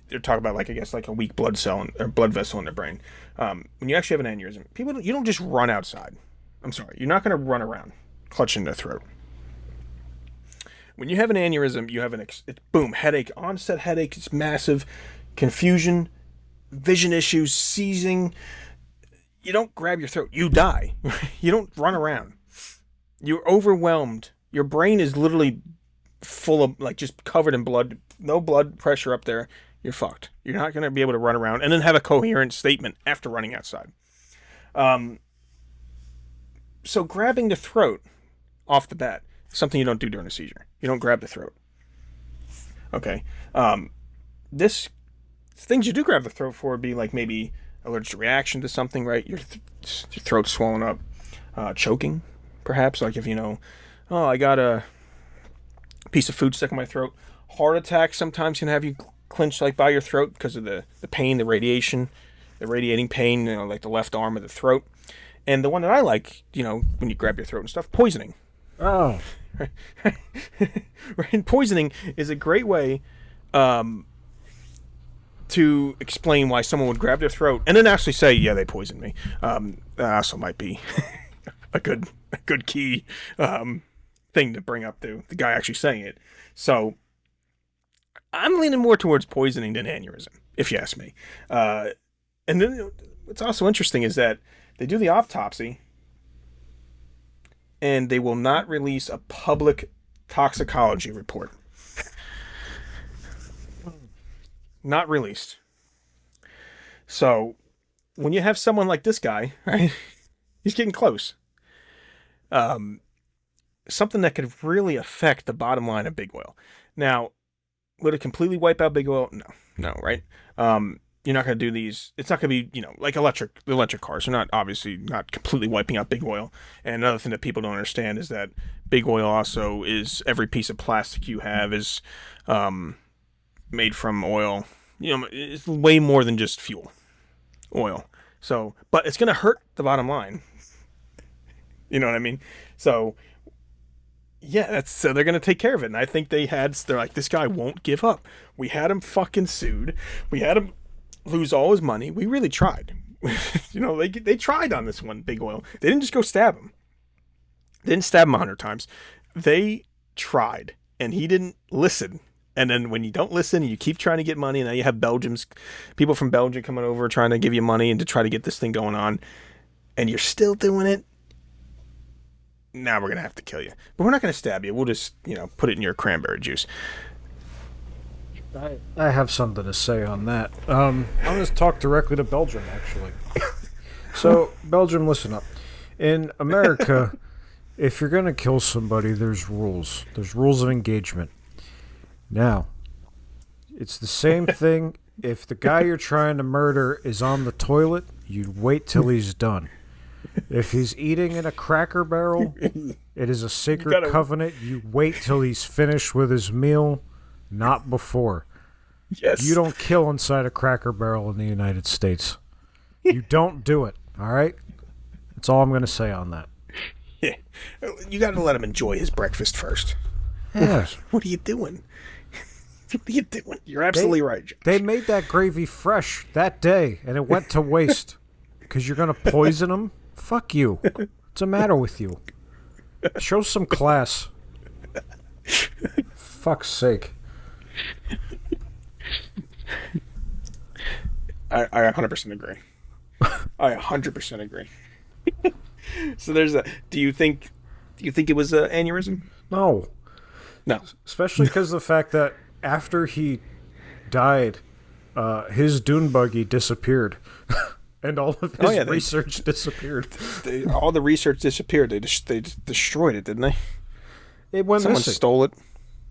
They're talking about like a weak blood cell or blood vessel in their brain. When you actually have an aneurysm, you don't just run outside. I'm sorry, you're not going to run around clutching their throat. When you have an aneurysm, you have boom, headache, onset headache. It's massive, confusion, vision issues, seizing. You don't grab your throat, you die. You don't run around. You're overwhelmed. Your brain is literally full of, like, just covered in blood. No blood pressure up there. You're fucked. You're not going to be able to run around and then have a coherent statement after running outside. So grabbing the throat off the bat is something you don't do during a seizure. You don't grab the throat. Okay. Things you do grab the throat for would be like maybe allergic reaction to something, right? Your throat's swollen up. Choking, perhaps. Like if you know, oh, I got a piece of food stuck in my throat. Heart attack sometimes can have you clench like by your throat because of the pain, the radiating pain, like the left arm of the throat. And the one that I like, when you grab your throat and stuff, poisoning. Oh. Right? Poisoning is a great way to explain why someone would grab their throat and then actually say, yeah, they poisoned me. That also might be a good key thing to bring up to the guy actually saying it. So I'm leaning more towards poisoning than aneurysm, if you ask me. And then what's also interesting is that they do the autopsy and they will not release a public toxicology report. Not released. So when you have someone like this guy, right, he's getting close. Something that could really affect the bottom line of big oil. Now, would it completely wipe out big oil? No, right? You're not going to do these. It's not going to be, like electric cars. They're obviously not completely wiping out big oil. And another thing that people don't understand is that big oil also is every piece of plastic you have is made from oil. It's way more than just fuel, oil. So, but it's going to hurt the bottom line. You know what I mean? So, yeah, so they're going to take care of it. And I think they're like, this guy won't give up. We had him fucking sued. We had him lose all his money. We really tried. They tried on this one, big oil. They didn't just go stab him. They didn't stab him 100 times. They tried, and he didn't listen. And then when you don't listen, you keep trying to get money, and now you have people from Belgium coming over trying to give you money and to try to get this thing going on, and you're still doing it. Now we're going to have to kill you. But we're not going to stab you. We'll just, put it in your cranberry juice. I have something to say on that. I'm going to talk directly to Belgium, actually. So, Belgium, listen up. In America, if you're going to kill somebody, there's rules. There's rules of engagement. Now, it's the same thing. If the guy you're trying to murder is on the toilet, you wait till he's done. If he's eating in a Cracker Barrel, it is a sacred covenant. You wait till he's finished with his meal, not before. Yes. You don't kill inside a Cracker Barrel in the United States. You don't do it, all right? That's all I'm going to say on that. Yeah. You got to let him enjoy his breakfast first. Yeah. What are you doing? What are you doing? You're absolutely right, Josh. They made that gravy fresh that day, and it went to waste. Because you're going to poison them? Fuck you. What's the matter with you? Show some class. Fuck's sake. I 100% agree. I 100% agree. So there's do you think it was an aneurysm? No. No. Especially because the fact that after he died, his dune buggy disappeared. And all of his research disappeared. All the research disappeared. They destroyed it, didn't they? It went Someone missing. Stole it.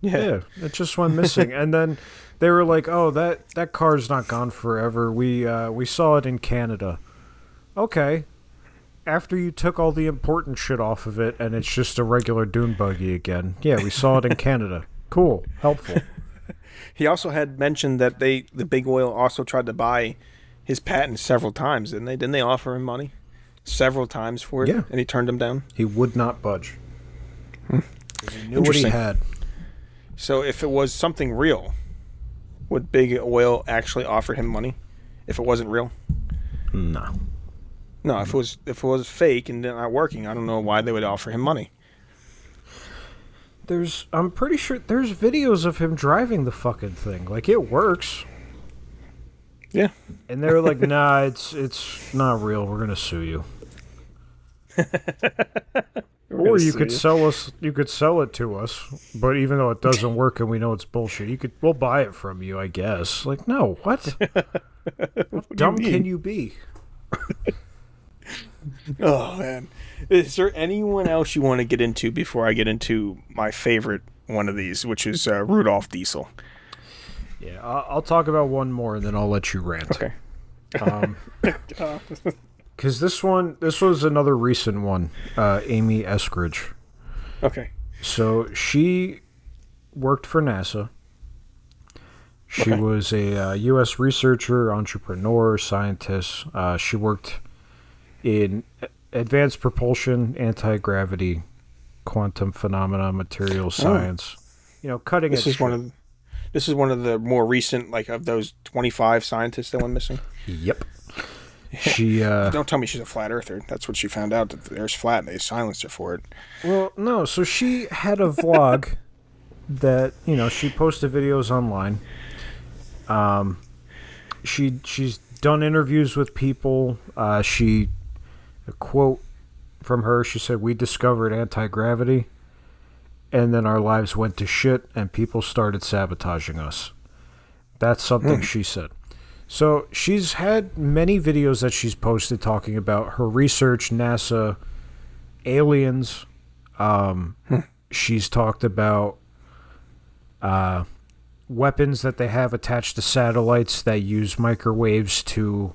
Yeah, it just went missing. And then they were like, "Oh, that car's not gone forever. We saw it in Canada." Okay, after you took all the important shit off of it and it's just a regular dune buggy again. Yeah, we saw it in Canada. Cool. Helpful. He also had mentioned that the big oil also tried to buy his patent several times, didn't they? Didn't they offer him money several times for it? Yeah. And he turned them down? He would not budge. He knew what he had. So if it was something real, would big oil actually offer him money if it wasn't real? No. No, if it was fake and not working, I don't know why they would offer him money. I'm pretty sure there's videos of him driving the fucking thing. Like, it works. Yeah. And they're like, nah, it's not real. We're gonna sue you. Or you could sell it to us, but even though it doesn't work and we know it's bullshit, we'll buy it from you, I guess. Like, no, what? How dumb can you be? Oh, man. Is there anyone else you want to get into before I get into my favorite one of these, which is Rudolf Diesel? Yeah, I'll talk about one more and then I'll let you rant. Okay. Because this was another recent one, Amy Eskridge. Okay. So she worked for NASA. She was a U.S. researcher, entrepreneur, scientist. She worked in advanced propulsion, anti-gravity, quantum phenomena, material science. Cutting edge. This is one of the more recent, like, of those 25 scientists that went missing. Yep. She don't tell me she's a flat earther. That's what she found out, that the Earth's flat, and they silenced her for it. Well, no. So she had a vlog that she posted videos online. She's done interviews with people. A quote from her, she said, "We discovered anti-gravity, and then our lives went to shit, and people started sabotaging us." That's something she said. So she's had many videos that she's posted talking about her research, NASA, aliens. She's talked about weapons that they have attached to satellites that use microwaves to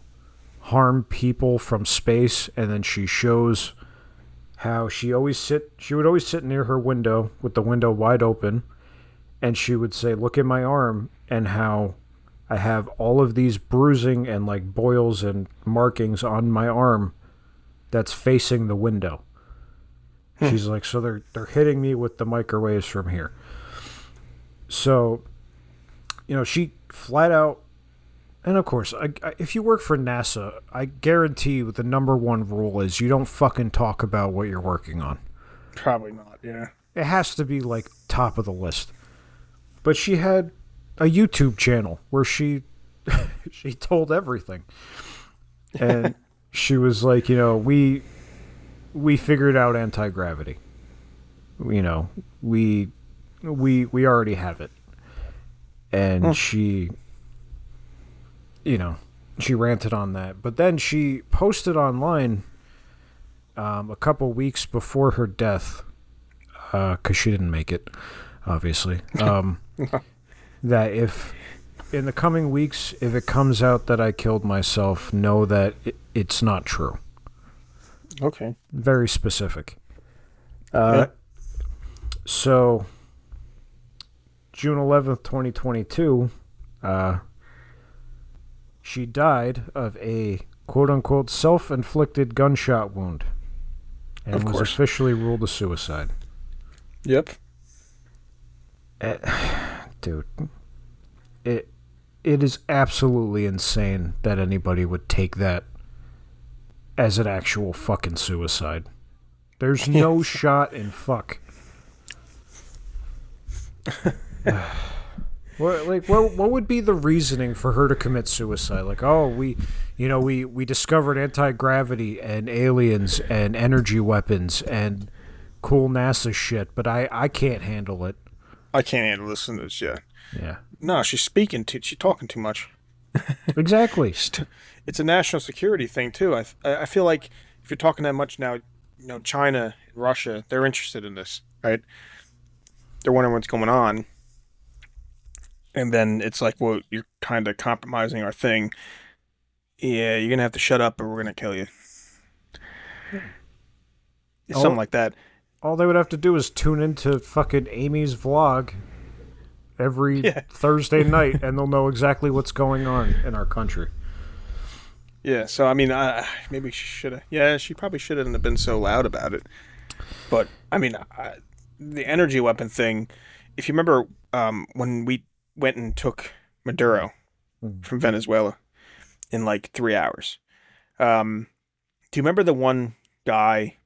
harm people from space, and then she shows how she would always sit near her window with the window wide open, and she would say, "Look at my arm," and how I have all of these bruising and like boils and markings on my arm that's facing the window. She's like, so they're hitting me with the microwaves from here. So, she flat out. And of course, if you work for NASA, I guarantee you the number one rule is you don't fucking talk about what you're working on. Probably not, yeah. It has to be like top of the list. But she had a YouTube channel where she told everything. And she was like, we figured out anti-gravity. We already have it. And she ranted on that. But then she posted online a couple weeks before her death, because she didn't make it, obviously, that if in the coming weeks, if it comes out that I killed myself, know that it's not true. Okay. Very specific. Yeah. So, June 11th, 2022, she died of a quote-unquote self-inflicted gunshot wound and was officially ruled a suicide. Yep. Dude, it is absolutely insane that anybody would take that as an actual fucking suicide. There's no shot in fuck. What would be the reasoning for her to commit suicide? Like, oh, we discovered anti-gravity and aliens and energy weapons and cool NASA shit, but I can't handle it. I can't handle listening to this yet. Yeah. No, she's talking too much. Exactly. It's a national security thing too. I feel like if you're talking that much now, China, Russia, they're interested in this, right? They're wondering what's going on. And then it's like, well, you're kind of compromising our thing. Yeah, you're going to have to shut up or we're going to kill you. Something like that. All they would have to do is tune into fucking Amy's vlog every Thursday night, and they'll know exactly what's going on in our country. Yeah, so I mean, maybe she should have. Yeah, she probably shouldn't have been so loud about it. But I mean, the energy weapon thing. If you remember, when we went and took Maduro from Venezuela in like 3 hours, do you remember the one guy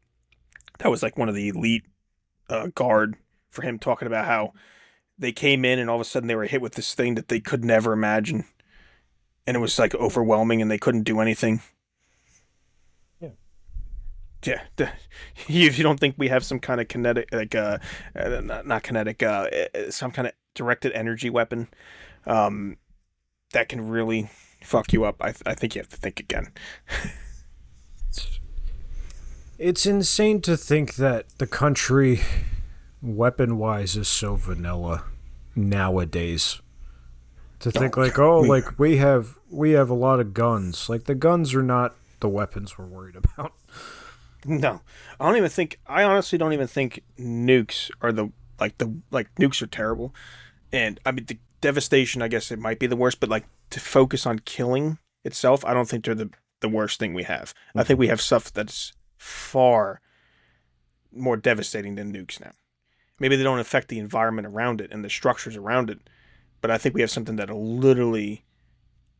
that was like one of the elite guard for him talking about how they came in and all of a sudden they were hit with this thing that they could never imagine, and it was like overwhelming and they couldn't do anything? Yeah. You don't think we have some kind of kinetic, like not kinetic, some kind of directed energy weapon that can really fuck you up? I think you have to think again. It's insane to think that the country, weapon-wise, is so vanilla nowadays. To think like, like we have a lot of guns. Like, the guns are not the weapons we're worried about. No, I honestly don't even think nukes are nukes are terrible. And I mean, the devastation, I guess it might be the worst, but like to focus on killing itself, I don't think they're the worst thing we have. I think we have stuff that's far more devastating than nukes now. Maybe they don't affect the environment around it and the structures around it, but I think we have something that'll literally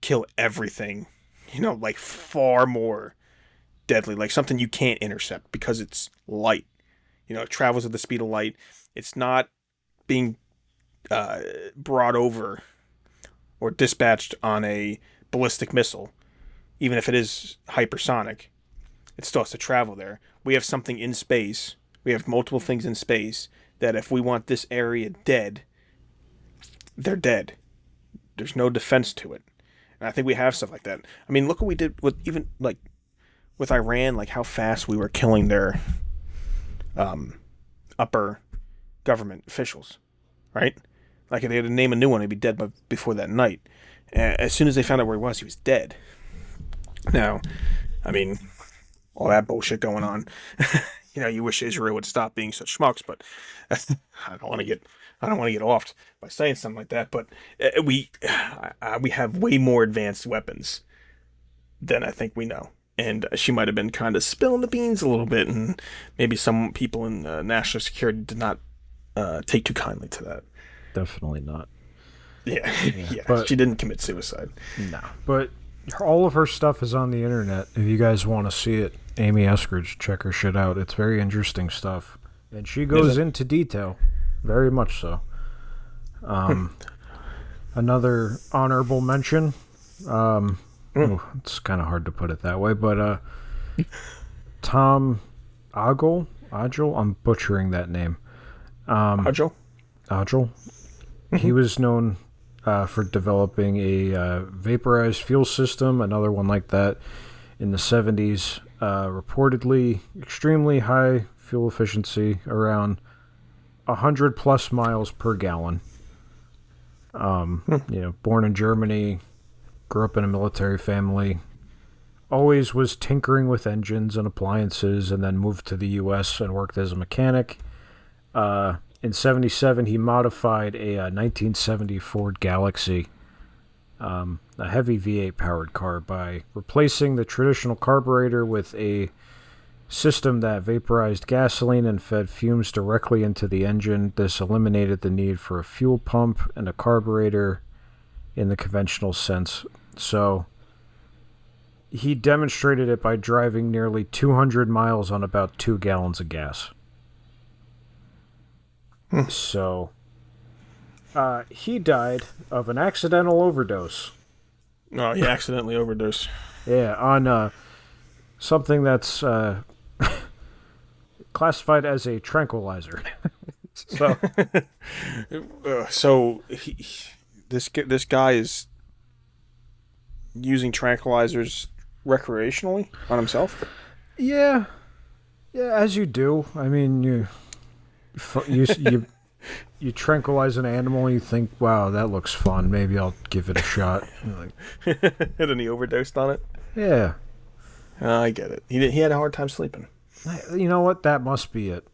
kill everything, like far more deadly, like something you can't intercept because it's light. It travels at the speed of light. It's not being brought over or dispatched on a ballistic missile, even if it is hypersonic. It still has to travel there. We have something in space. We have multiple things in space that if we want this area dead, they're dead. There's no defense to it. And I think we have stuff like that. I mean, look what we did with even like with Iran, like how fast we were killing their upper government officials, right? Like if they had to name a new one, he'd be dead before that night. As soon as they found out where he was dead. Now, I mean, all that bullshit going on. You wish Israel would stop being such schmucks, but I don't want to get off by saying something like that. But we have way more advanced weapons than I think we know. And she might have been kind of spilling the beans a little bit, and maybe some people in national security did not take too kindly to that. Definitely not. Yeah. But she didn't commit suicide. No. But all of her stuff is on the internet. If you guys want to see it, Amy Eskridge, check her shit out. It's very interesting stuff. And she goes into detail. Very much so. Another honorable mention. It's kind of hard to put it that way, but Tom Agel, I'm butchering that name. Agel? He was known for developing a vaporized fuel system, another one like that, in the 70s. Reportedly extremely high fuel efficiency, around 100 plus miles per gallon. Born in Germany, grew up in a military family, always was tinkering with engines and appliances, and then moved to the U.S. and worked as a mechanic. In 77, he modified a 1970 Ford Galaxy, a heavy V8 powered car, by replacing the traditional carburetor with a system that vaporized gasoline and fed fumes directly into the engine. This eliminated the need for a fuel pump and a carburetor in the conventional sense. So he demonstrated it by driving nearly 200 miles on about 2 gallons of gas. So he died of an accidental overdose. Oh, he accidentally overdosed. Yeah, on something that's classified as a tranquilizer. So this guy is using tranquilizers recreationally on himself? Yeah, as you do. I mean, you tranquilize an animal and you think, wow, that looks fun. Maybe I'll give it a shot. And then he overdosed on it? Yeah. I get it. He had a hard time sleeping. You know what? That must be it.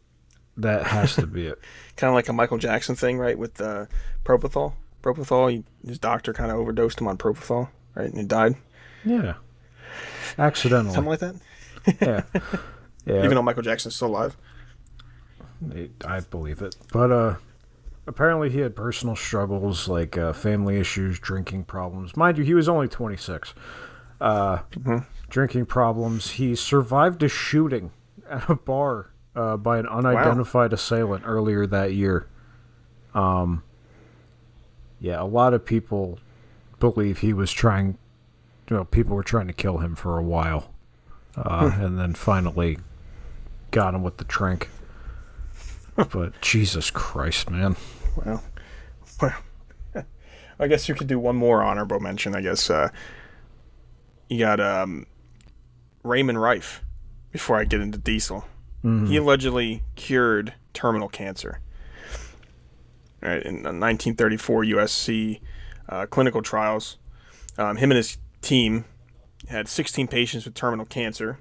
That has to be it. Kind of like a Michael Jackson thing, right? With propofol. His doctor kind of overdosed him on propofol, right? And he died. Yeah. Accidentally. Something like that? Yeah. Yeah. Even though Michael Jackson's still alive. I believe it. But apparently he had personal struggles like family issues, drinking problems. Mind you, he was only 26. Drinking problems. He survived a shooting at a bar by an unidentified assailant earlier that year. Yeah, a lot of people believe he was trying... people were trying to kill him for a while. And then finally got him with the trank. But Jesus Christ, man. Well, I guess you could do one more honorable mention, I guess. You got Raymond Rife, before I get into Diesel. Mm-hmm. He allegedly cured terminal cancer. Right, in 1934 USC clinical trials, him and his team had 16 patients with terminal cancer.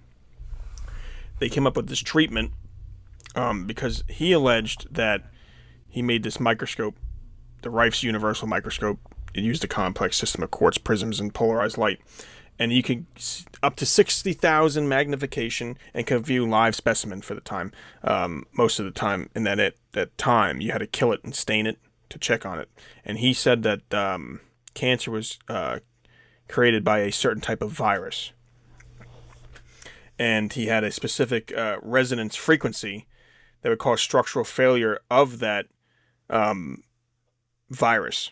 They came up with this treatment because he alleged that he made this microscope, the Rife's universal microscope. It used a complex system of quartz prisms and polarized light. And you could up to 60,000 magnification and could view live specimen for the time. Most of the time, and that time you had to kill it and stain it to check on it. And he said that cancer was created by a certain type of virus. And he had a specific resonance frequency that would cause structural failure of that virus,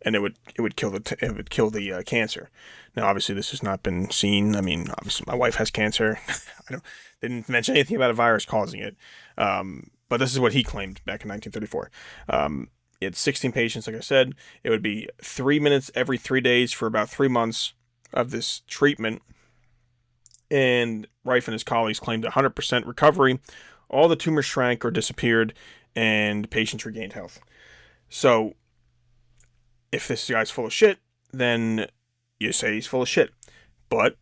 and it would kill the cancer. Now, obviously, this has not been seen. I mean, obviously, my wife has cancer. They didn't mention anything about a virus causing it, but this is what he claimed back in 1934. He had 16 patients, like I said. It would be 3 minutes every 3 days for about 3 months of this treatment. And Rife and his colleagues claimed 100% recovery. All the tumors shrank or disappeared, and patients regained health. So, if this guy's full of shit, then you say he's full of shit. But,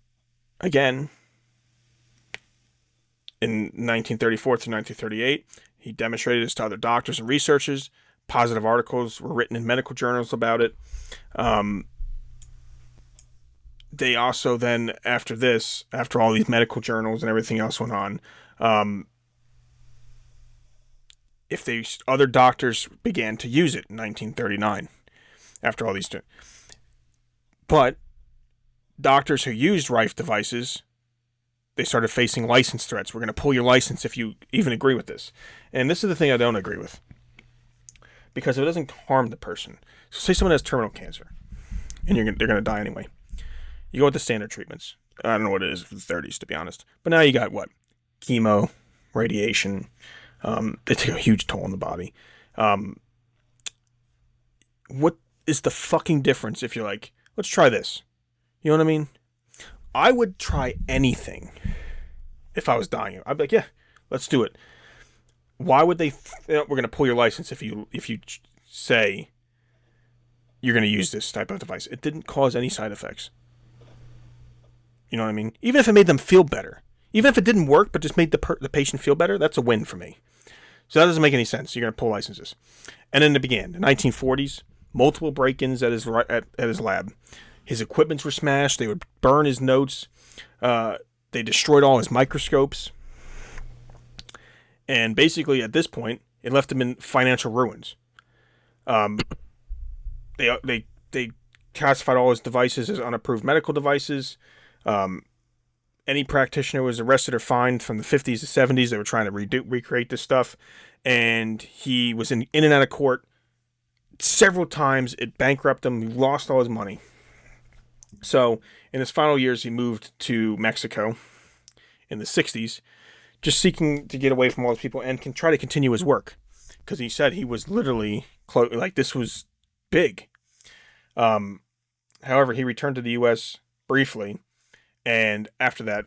again, in 1934 to 1938, he demonstrated this to other doctors and researchers. Positive articles were written in medical journals about it. They also then, after all these medical journals and everything else went on, other doctors began to use it in 1939, after all these. But doctors who used Rife devices, they started facing license threats. We're going to pull your license if you even agree with this. And this is the thing I don't agree with. Because if it doesn't harm the person. So say someone has terminal cancer, and they're going to die anyway. You go with the standard treatments. I don't know what it is for the 30s, to be honest. But now you got what? Chemo, radiation. They take a huge toll on the body. What is the fucking difference if you're like, let's try this? You know what I mean? I would try anything if I was dying. I'd be like, yeah, let's do it. Why would they? We're going to pull your license if you say you're going to use this type of device. It didn't cause any side effects. You know what I mean? Even if it made them feel better. Even if it didn't work, but just made the patient feel better, that's a win for me. So that doesn't make any sense. You're going to pull licenses. And then it began. The 1940s, multiple break-ins at his lab. His equipments were smashed. They would burn his notes. They destroyed all his microscopes. And basically, at this point, it left him in financial ruins. They classified all his devices as unapproved medical devices. Any practitioner was arrested or fined from the 50s to 70s. They were trying to recreate this stuff. And he was in and out of court several times. It bankrupted him. He lost all his money. So, in his final years, he moved to Mexico in the 60s, just seeking to get away from all those people and can try to continue his work. Because he said he was literally, this was big. However, he returned to the U.S. briefly. And after that,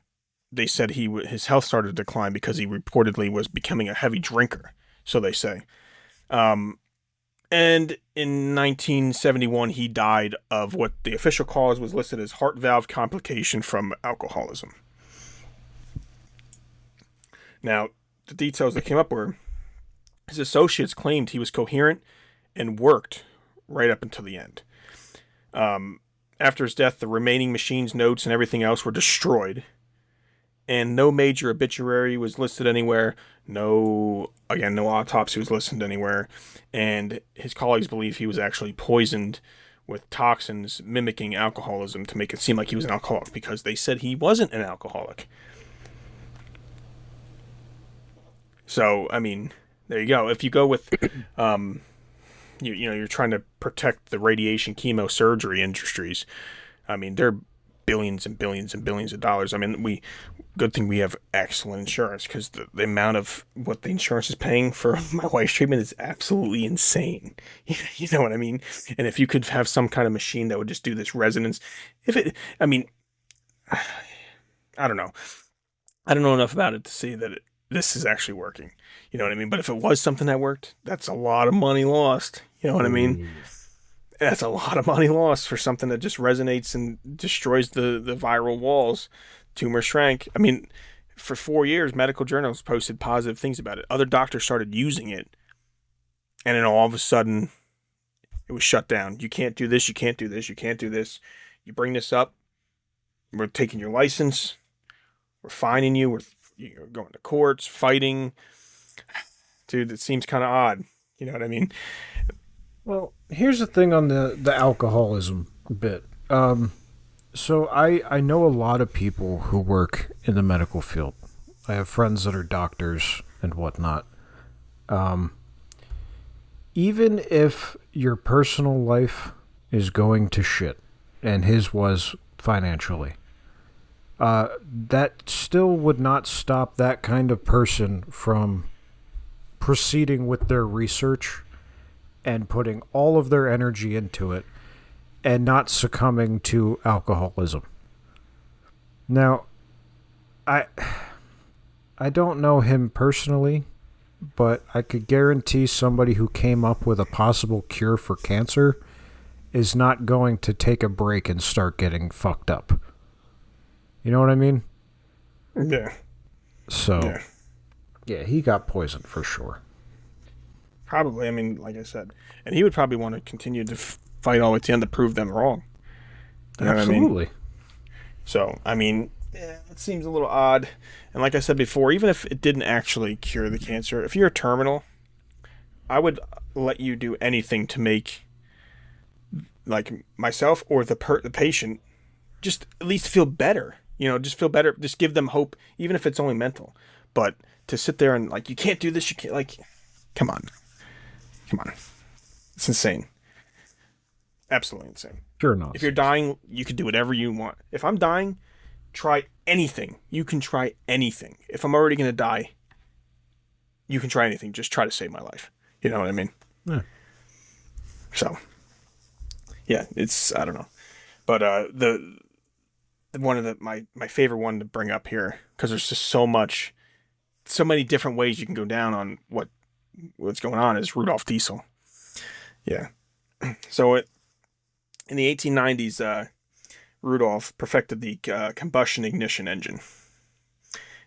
they said his health started to decline because he reportedly was becoming a heavy drinker, so they say. And in 1971, he died of what the official cause was listed as heart valve complication from alcoholism. Now, the details that came up were his associates claimed he was coherent and worked right up until the end. After his death, the remaining machines, notes, and everything else were destroyed, and no major obituary was listed anywhere. No autopsy was listed anywhere, and his colleagues believe he was actually poisoned with toxins mimicking alcoholism to make it seem like he was an alcoholic, because they said he wasn't an alcoholic. So, I mean, there you go. If you go with, you're trying to protect the radiation chemosurgery industries. I mean, they're billions and billions and billions of dollars. I mean, good thing we have excellent insurance, because the amount of what the insurance is paying for my wife's treatment is absolutely insane. You know what I mean? And if you could have some kind of machine that would just do this resonance, I don't know. I don't know enough about it to see that this is actually working. You know what I mean? But if it was something that worked, that's a lot of money lost. You know what I mean? That's a lot of money lost for something that just resonates and destroys the viral walls. Tumor shrank. I mean, for 4 years, medical journals posted positive things about it. Other doctors started using it, and then all of a sudden, it was shut down. You can't do this, you can't do this, you can't do this. You bring this up, we're taking your license, we're fining you, you're going to courts, fighting. Dude, it seems kind of odd. You know what I mean? Well, here's the thing on the alcoholism bit. So I know a lot of people who work in the medical field. I have friends that are doctors and whatnot. Even if your personal life is going to shit, and his was financially, that still would not stop that kind of person from proceeding with their research and putting all of their energy into it and not succumbing to alcoholism. Now, I don't know him personally, but I could guarantee somebody who came up with a possible cure for cancer is not going to take a break and start getting fucked up. You know what I mean? Yeah. So, yeah, he got poisoned for sure. Probably. I mean, like I said, and he would probably want to continue to fight all the way to the end to prove them wrong. You know Absolutely. What I mean? So, I mean, it seems a little odd. And like I said before, even if it didn't actually cure the cancer, if you're terminal, I would let you do anything to make, like myself or the patient, just at least feel better. You know, just feel better. Just give them hope, even if it's only mental. But to sit there and like, you can't do this, you can't, like, come on. It's insane. Absolutely insane. Sure not. If you're dying, you can do whatever you want. If I'm dying, try anything. You can try anything. If I'm already going to die, you can try anything. Just try to save my life. You know what I mean? Yeah. So, yeah, it's, I don't know. But one of my favorite one to bring up here, because there's just so many different ways you can go down on what's going on, is Rudolf Diesel. Yeah. So in the 1890s, Rudolf perfected the combustion ignition engine,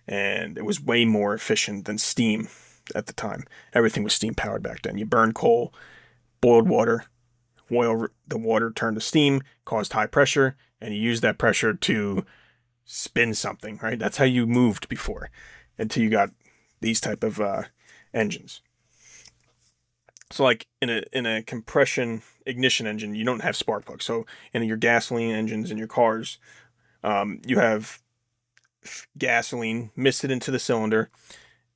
and it was way more efficient than steam at the time. Everything was steam powered back then. You burned coal, boiled water, the water turned to steam, caused high pressure, and you used that pressure to spin something, right? That's how you moved before, until you got these type of engines. So like in a compression ignition engine, you don't have spark plugs. So in your gasoline engines in your cars, you have gasoline misted into the cylinder,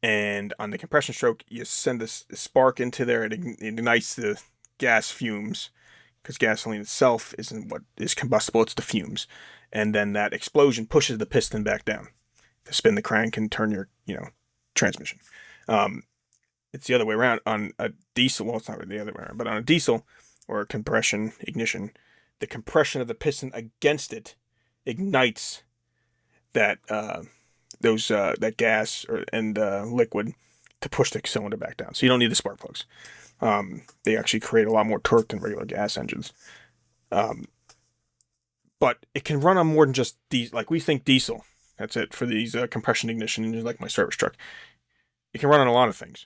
and on the compression stroke, you send this spark into there. It ignites the gas fumes, because gasoline itself isn't what is combustible, it's the fumes. And then that explosion pushes the piston back down to spin the crank and turn your, transmission. It's the other way around on a diesel. Well, it's not really the other way around, but on a diesel or a compression ignition, the compression of the piston against it ignites that that gas and liquid to push the cylinder back down. So you don't need the spark plugs. They actually create a lot more torque than regular gas engines. But it can run on more than just diesel. Like we think diesel, That's it for these compression ignition engines like my service truck. It can run on a lot of things.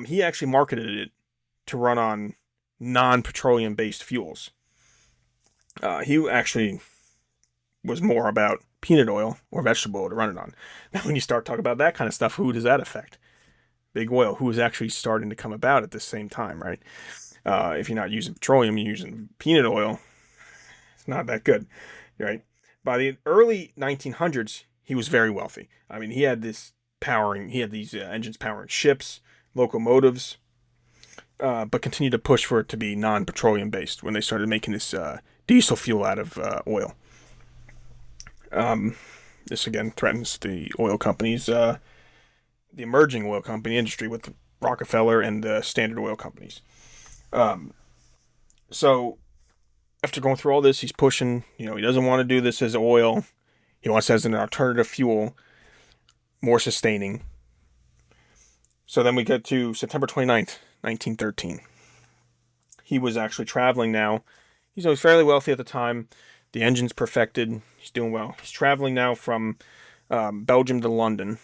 He actually marketed it to run on non-petroleum based fuels. He actually was more about peanut oil or vegetable oil to run it on. Now, when you start talking about that kind of stuff, who does that affect? Big oil, who is actually starting to come about at the same time, right? If you're not using petroleum, you're using peanut oil. It's not that good, right? By the early 1900s, he was very wealthy. I mean, he had these engines powering ships, locomotives, but continued to push for it to be non-petroleum based when they started making this diesel fuel out of oil. This again threatens the oil companies, the emerging oil company industry with Rockefeller and the Standard Oil companies. So after going through all this, he's pushing, he doesn't want to do this as oil. He wants it as an alternative fuel, more sustaining. So then we get to September 29th, 1913. He was actually traveling now. He's fairly wealthy at the time. The engine's perfected. He's doing well. He's traveling now from Belgium to London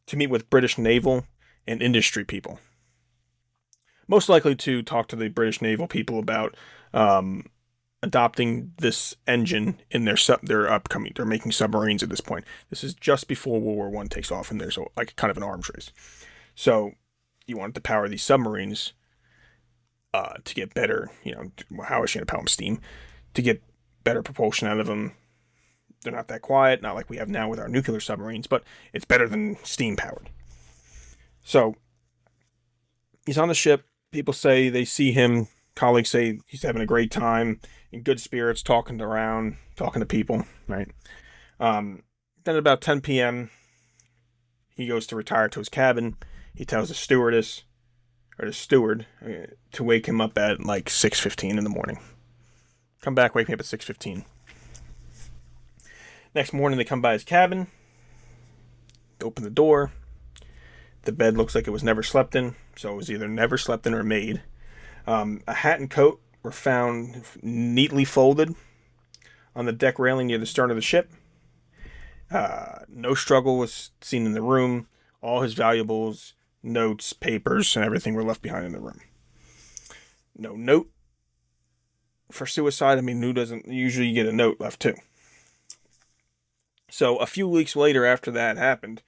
to meet with British naval and industry people. Most likely to talk to the British naval people about adopting this engine in their upcoming. They're making submarines at this point. This is just before World War I takes off, and there's like kind of an arms race. So you want to power these submarines to get better. How is she going to power them? Steam to get better propulsion out of them. They're not that quiet, not like we have now with our nuclear submarines, but it's better than steam powered. So he's on the ship. People say they see him. Colleagues say he's having a great time, in good spirits, talking to people, right? Then at about 10 p.m., he goes to retire to his cabin. He tells the stewardess, or the steward, to wake him up at like 6:15 in the morning. Come back, wake me up at 6:15. Next morning, they come by his cabin, open the door. The bed looks like it was never slept in, so it was either never slept in or made. A hat and coat were found neatly folded on the deck railing near the stern of the ship. No struggle was seen in the room. All his valuables, notes, papers, and everything were left behind in the room. No note for suicide. I mean, who doesn't usually get a note left too? So a few weeks later after that happened,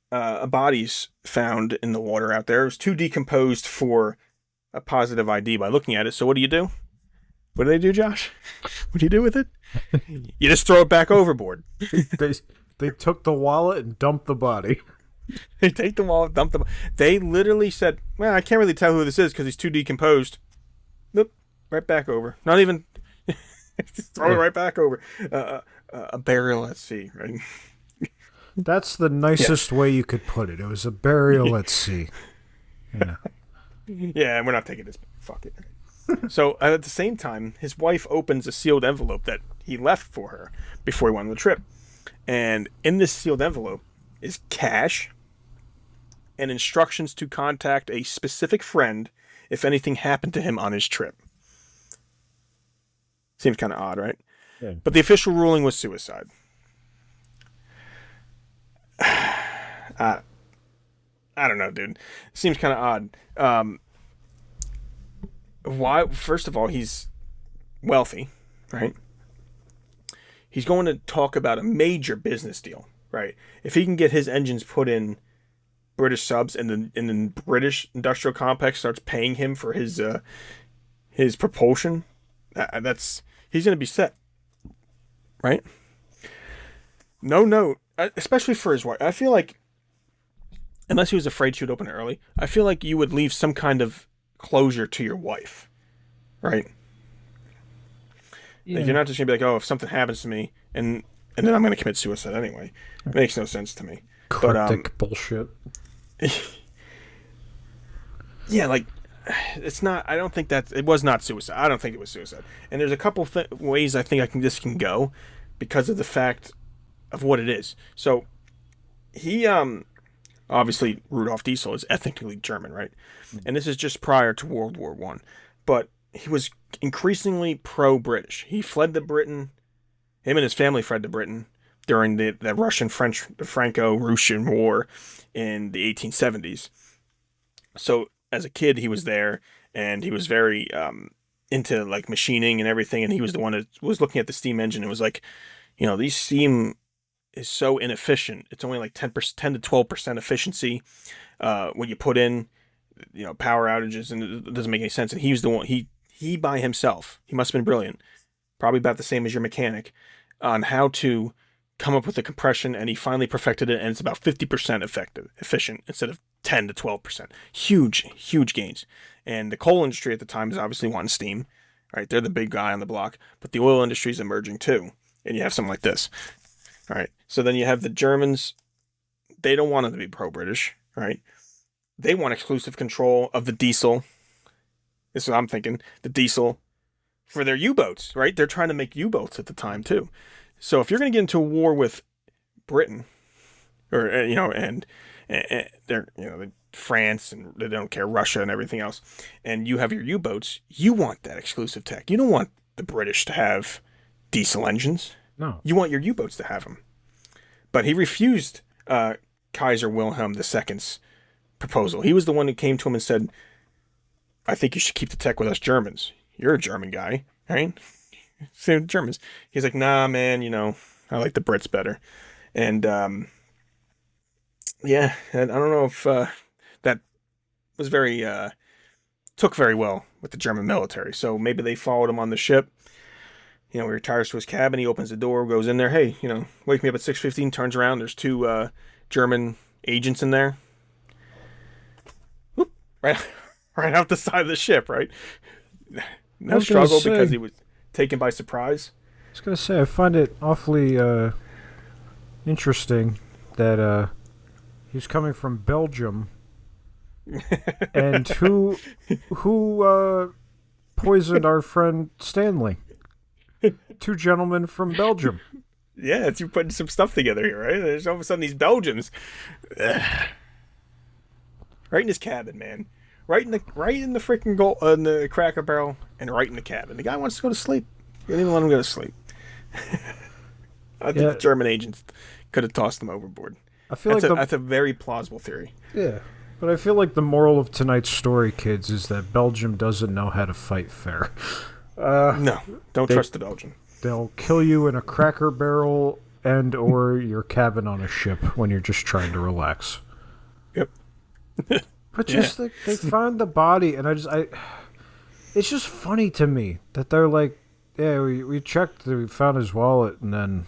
a body's found in the water out there. It was too decomposed for a positive ID by looking at it. So what do? What do they do, Josh? What do you do with it? You just throw it back overboard. They took the wallet and dumped the body. They take the wallet, dump the body. They literally said, well, I can't really tell who this is because he's too decomposed. Nope, right back over. Not even... just throw it right back over. A burial at sea, right? That's the nicest way you could put it. It was a burial at sea. Yeah. Yeah, we're not taking this. Fuck it. So at the same time, his wife opens a sealed envelope that he left for her before he went on the trip. And in this sealed envelope is cash and instructions to contact a specific friend if anything happened to him on his trip. Seems kind of odd, right? Yeah. But the official ruling was suicide. I don't know, dude. Seems kind of odd. Why? First of all, he's wealthy, right? He's going to talk about a major business deal, right? If he can get his engines put in British subs, and the British industrial complex starts paying him for his propulsion, he's going to be set, right? No note, especially for his wife. I feel like, unless he was afraid she would open it early, I feel like you would leave some kind of closure to your wife, right? Yeah. Like, you're not just gonna be like, oh, if something happens to me, and then I'm gonna commit suicide anyway. It makes no sense to me. Cryptic bullshit. Yeah, like, it's not. I don't think it was not suicide. I don't think it was suicide. And there's a couple ways I think this can go, because of the fact of what it is. So he obviously Rudolf Diesel is ethnically German, right? And this is just prior to World War I. But he was increasingly pro-British. He fled to Britain. Him and his family fled to Britain during the Russian-French, the Franco-Prussian War in the 1870s. So as a kid, he was there, and he was very into like machining and everything. And he was the one that was looking at the steam engine and was like, these steam is so inefficient. It's only like 10 to 12% efficiency when you put in, power outages, and it doesn't make any sense. And he was the one. He by himself. He must have been brilliant. Probably about the same as your mechanic on how to come up with the compression, and he finally perfected it, and it's about 50% efficient instead of 10 to 12%. Huge gains. And the coal industry at the time is obviously wanting steam, right? They're the big guy on the block, but the oil industry is emerging too. And you have something like this, all right? So then you have the Germans. They don't want them to be pro-British, right? They want exclusive control of the diesel. This is what I'm thinking. The diesel for their U-boats, right? They're trying to make U-boats at the time too. So if you're going to get into a war with Britain, or and they're France, and they don't care, Russia and everything else, and you have your U-boats, you want that exclusive tech. You don't want the British to have diesel engines. No. You want your U-boats to have them. But he refused Kaiser Wilhelm II's proposal. He was the one who came to him and said, I think you should keep the tech with us Germans. You're a German guy, right? Same with Germans. He's like, nah, man, I like the Brits better. And, and I don't know if that was took very well with the German military. So maybe they followed him on the ship. He retires to his cabin. He opens the door, goes in there. Hey, wake me up at 6:15, turns around. There's two German agents in there. Whoop, right out the side of the ship, right? No struggle because he was taken by surprise. I was going to say, I find it awfully interesting that he's coming from Belgium. And who poisoned our friend Stanley? Two gentlemen from Belgium. Yeah, you're putting some stuff together here, right? There's all of a sudden these Belgians. Right in his cabin, man. Right in the freaking in the Cracker Barrel, and right in the cabin. The guy wants to go to sleep. You didn't even let him go to sleep. I think the German agents could have tossed him overboard. I feel that's a very plausible theory. Yeah, but I feel like the moral of tonight's story, kids, is that Belgium doesn't know how to fight fair. No, don't trust the Belgian. They'll kill you in a Cracker Barrel and or your cabin on a ship when you're just trying to relax. Yep. But just they find the body, and it's just funny to me that they're like, yeah, we checked, we found his wallet, and then,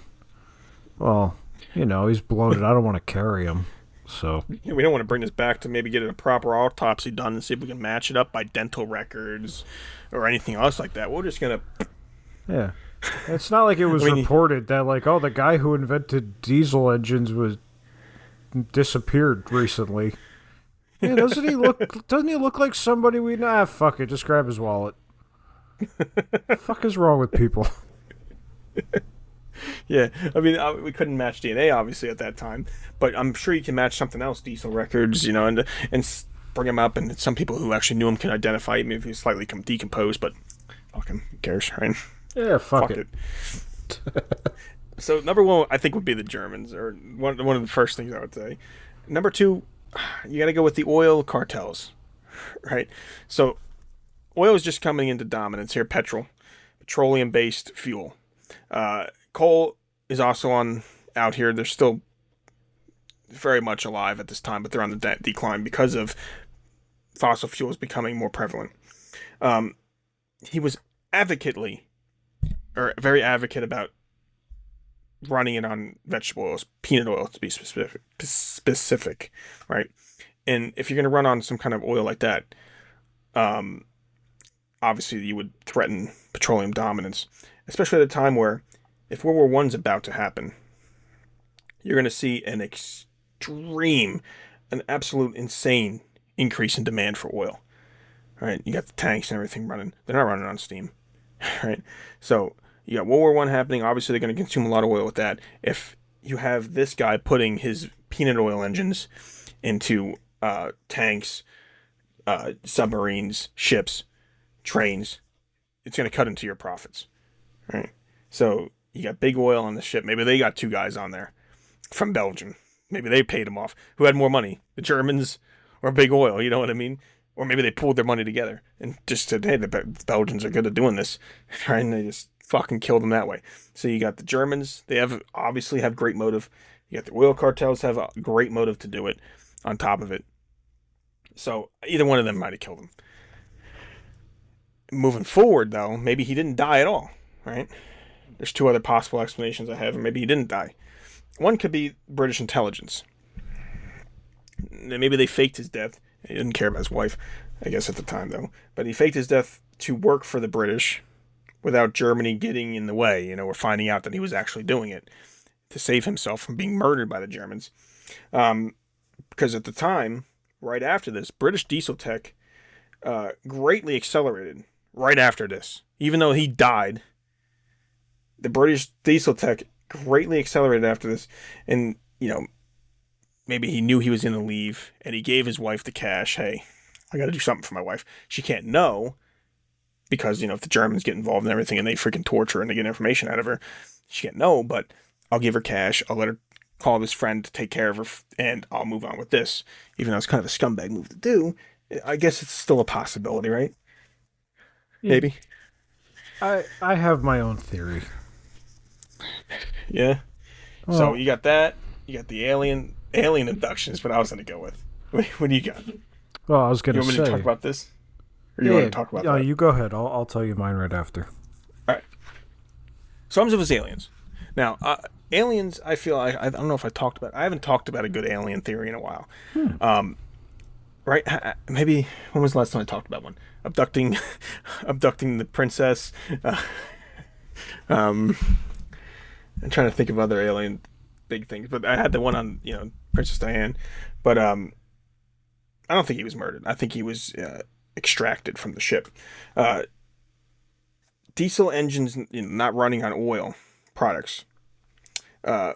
well, he's bloated. I don't want to carry him, so. Yeah, we don't want to bring this back to maybe get a proper autopsy done and see if we can match it up by dental records or anything else like that. We're just gonna. Yeah, it's not like it was reported that the guy who invented diesel engines was disappeared recently. Yeah, doesn't he look like somebody we know? Ah, fuck it, just grab his wallet. Fuck is wrong with people? Yeah, I mean, we couldn't match DNA obviously at that time, but I'm sure you can match something else, diesel records, and bring him up, and some people who actually knew him can identify him if he's slightly decomposed, but fuck him, who cares, right? Yeah, fuck it. So number one, I think, would be the Germans, or one of the first things I would say. Number two, you got to go with the oil cartels, right? So oil is just coming into dominance here. Petroleum-based fuel. Coal is also out here. They're still very much alive at this time, but they're on the decline because of fossil fuels becoming more prevalent. He was very advocate about running it on vegetable oils, peanut oil to be specific, right? And if you're going to run on some kind of oil like that, obviously you would threaten petroleum dominance, especially at a time where if World War I's about to happen, you're going to see an absolute insane increase in demand for oil, right? You got the tanks and everything running. They're not running on steam, right? So you got World War I happening. Obviously, they're going to consume a lot of oil with that. If you have this guy putting his peanut oil engines into tanks, submarines, ships, trains, it's going to cut into your profits, right? So You got Big Oil on the ship. Maybe they got 2 guys on there from Belgium. Maybe they paid him off. Who had more money, the Germans or Big Oil? You know what I mean? Or maybe they pooled their money together and just said, hey, the Belgians are good at doing this, right? And they just fucking killed them that way. So you got the Germans. They obviously have great motive. You got the oil cartels have a great motive to do it on top of it. So either one of them might have killed him. Moving forward, though, maybe he didn't die at all, right? There's 2 other possible explanations I have, and maybe he didn't die. One could be British intelligence. Maybe they faked his death. He didn't care about his wife, I guess, at the time, though. But he faked his death to work for the British without Germany getting in the way, or finding out that he was actually doing it to save himself from being murdered by the Germans. Because at the time, right after this, British diesel tech greatly accelerated right after this. Even though he died, the British diesel tech greatly accelerated after this. And, maybe he knew he was going to leave, and he gave his wife the cash. Hey, I got to do something for my wife. She can't know, because, if the Germans get involved in everything and they freaking torture her and they get information out of her, she can't know, but I'll give her cash. I'll let her call this friend to take care of her, and I'll move on with this. Even though it's kind of a scumbag move to do, I guess it's still a possibility, right? Yeah. Maybe. I have my own theory. Yeah. Well, so you got that. You got the alien abductions, what I was going to go with. What do you got? Well, I was going to say... You want me to talk about this? Or you want to talk about that? You go ahead. I'll tell you mine right after. All right. Some of it's aliens. Now, aliens, I feel... I don't know if I talked about... I haven't talked about a good alien theory in a while. Right? Maybe... When was the last time I talked about one? Abducting the princess. I'm trying to think of other alien big things, but I had the one on, Princess Diane. But I don't think he was murdered. I think he was extracted from the ship. Diesel engines not running on oil products, I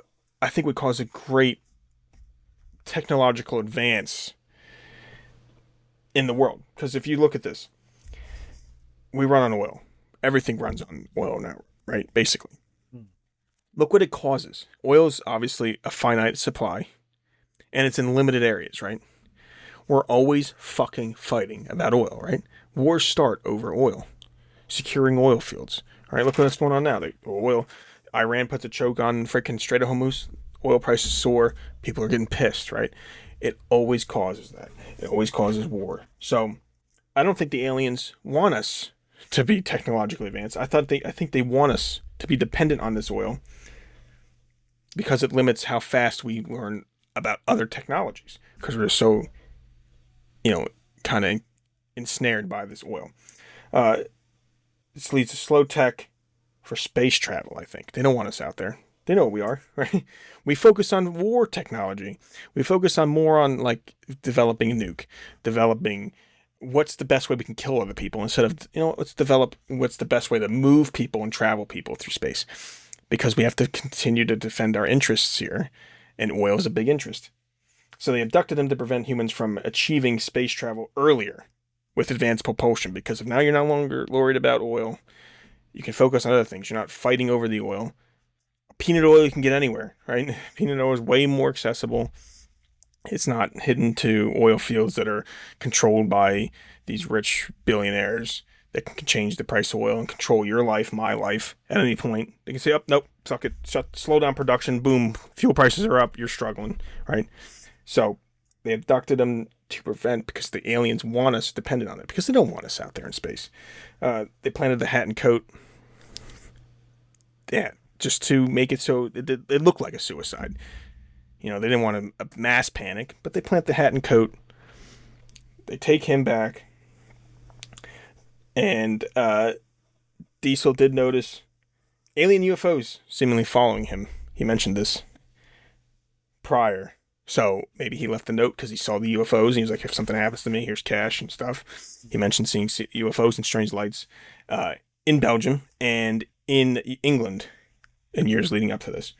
think would cause a great technological advance in the world. Because if you look at this, we run on oil. Everything runs on oil now, right? Basically. Look what it causes. Oil is obviously a finite supply, and it's in limited areas, right? We're always fucking fighting about oil, right? Wars start over oil, securing oil fields. All right, look what's going on now. Iran puts a choke on freaking Strait of Hormuz. Oil prices soar. People are getting pissed, right? It always causes that. It always causes war. So I don't think the aliens want us to be technologically advanced. I think they want us to be dependent on this oil, because it limits how fast we learn about other technologies, because we're so, kind of ensnared by this oil. This leads to slow tech for space travel, I think. They don't want us out there. They know what we are, right? We focus on war technology. We focus on more on, developing a nuke, developing what's the best way we can kill other people, instead of, let's develop what's the best way to move people and travel people through space. Because we have to continue to defend our interests here, and oil is a big interest. So they abducted them to prevent humans from achieving space travel earlier with advanced propulsion, because if now you're no longer worried about oil, you can focus on other things. You're not fighting over the oil. Peanut oil you can get anywhere, right? Peanut oil is way more accessible. It's not hidden to oil fields that are controlled by these rich billionaires that can change the price of oil and control your life, my life, at any point. They can say, oh, nope, suck it, slow down production, boom, fuel prices are up, you're struggling, right? So they abducted them to prevent, because the aliens want us dependent on it, because they don't want us out there in space. They planted the hat and coat, just to make it so it looked like a suicide. They didn't want a mass panic, but they plant the hat and coat. They take him back. And Diesel did notice alien UFOs seemingly following him. He mentioned this prior. So maybe he left a note because he saw the UFOs and he was like, if something happens to me, here's cash and stuff. He mentioned seeing UFOs and strange lights in Belgium and in England in years leading up to this.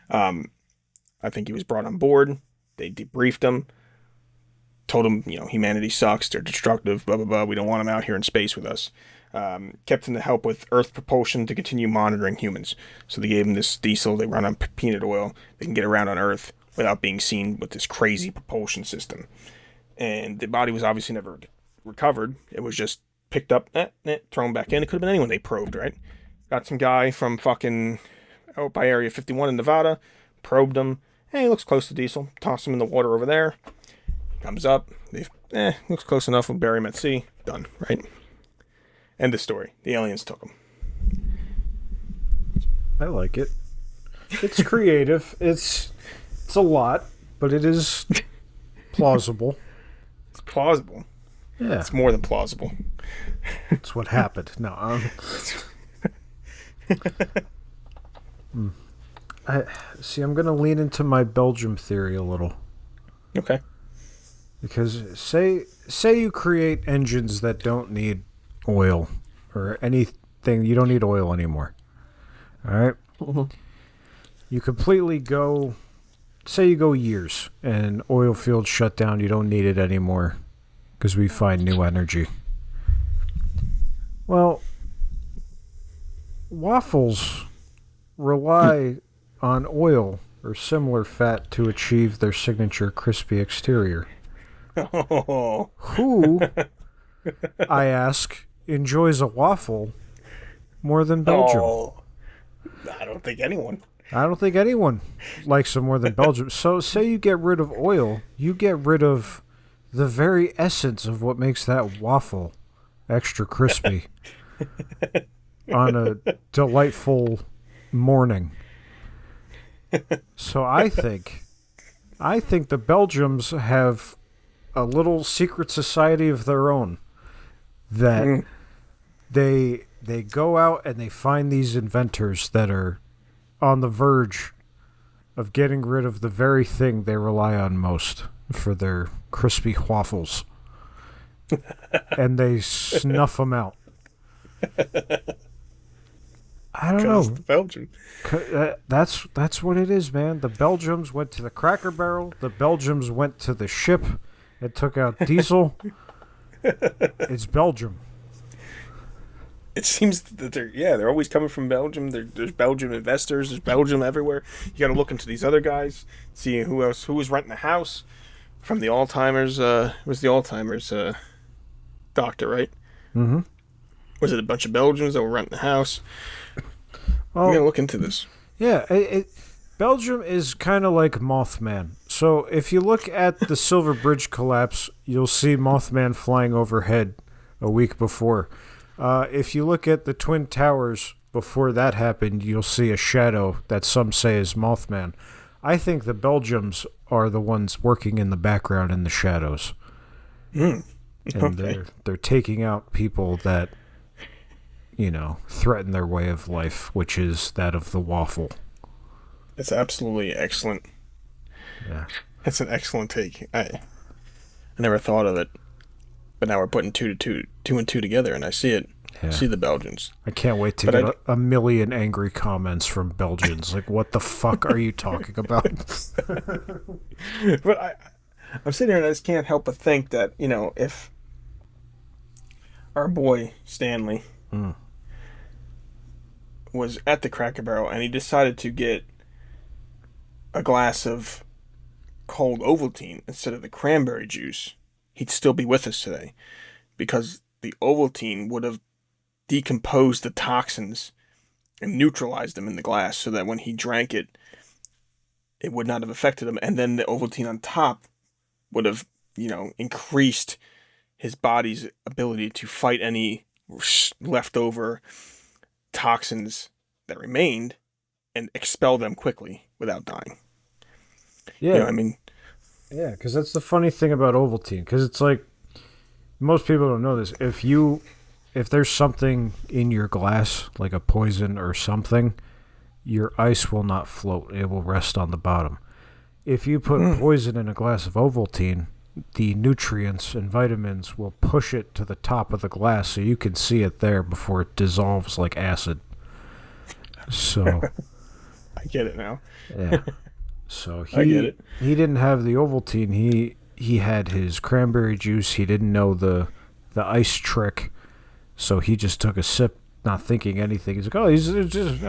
I think he was brought on board. They debriefed him. Told him, humanity sucks, they're destructive, blah, blah, blah. We don't want them out here in space with us. kept him to help with Earth propulsion to continue monitoring humans. So they gave him this diesel. They run on peanut oil. They can get around on Earth without being seen with this crazy propulsion system. And the body was obviously never recovered. It was just picked up, thrown back in. It could have been anyone they probed, right? Got some guy from fucking out by Area 51 in Nevada, probed him. Hey, he looks close to Diesel. Toss him in the water over there. Comes up. Looks close enough. We'll bury him at sea. Done, right? End of story. The aliens took him. I like it. It's creative. It's a lot, but it is plausible. It's plausible. Yeah. It's more than plausible. It's what happened. No. I'm going to lean into my Belgium theory a little. Okay. Because say you create engines that don't need oil or anything. You don't need oil anymore. All right? Mm-hmm. You completely go... Say you go years and oil fields shut down. You don't need it anymore because we find new energy. Well, waffles rely on oil or similar fat to achieve their signature crispy exterior. Oh. Who, I ask, enjoys a waffle more than Belgium? Oh. I don't think anyone. I don't think anyone likes them more than Belgium. So say you get rid of oil, you get rid of the very essence of what makes that waffle extra crispy on a delightful morning. So I think the Belgians have a little secret society of their own that they go out and they find these inventors that are on the verge of getting rid of the very thing they rely on most for their crispy waffles. And they snuff them out. I don't know. The Belgian. That's what it is, man. The Belgians went to the Cracker Barrel. The Belgians went to the ship and took out Diesel. It's Belgium. It seems that they're always coming from Belgium. There's Belgian investors. There's Belgium everywhere. You got to look into these other guys, see who was renting the house from the Alzheimer's. Was the Alzheimer's doctor, right? Mm-hmm. Was it a bunch of Belgians that were renting the house? Well, We're gonna look into this. Yeah, Belgium is kind of like Mothman. So if you look at the Silver Bridge collapse, you'll see Mothman flying overhead a week before. If you look at the Twin Towers before that happened, you'll see a shadow that some say is Mothman. I think the Belgians are the ones working in the background in the shadows. And they're taking out people that, threaten their way of life, which is that of the waffle. It's absolutely excellent. Yeah. It's an excellent take. I never thought of it. But now we're putting two and two together, and I see it. Yeah. I see the Belgians. I can't wait to get a million angry comments from Belgians. Like, what the fuck are you talking about? But I'm sitting here and I just can't help but think that, if our boy Stanley was at the Cracker Barrel and he decided to get a glass of cold Ovaltine instead of the cranberry juice, he'd still be with us today, because the Ovaltine would have decomposed the toxins and neutralized them in the glass so that when he drank it, it would not have affected him. And then the Ovaltine on top would have, increased his body's ability to fight any leftover toxins that remained and expel them quickly without dying. Yeah. Yeah, because that's the funny thing about Ovaltine. Because it's like, most people don't know this. If there's something in your glass, like a poison or something, your ice will not float. It will rest on the bottom. If you put poison in a glass of Ovaltine, the nutrients and vitamins will push it to the top of the glass so you can see it there before it dissolves like acid. So I get it now. Yeah. So I get it. He didn't have the Ovaltine. He had his cranberry juice. He didn't know the ice trick. So he just took a sip, not thinking anything. He's like, oh, he's just,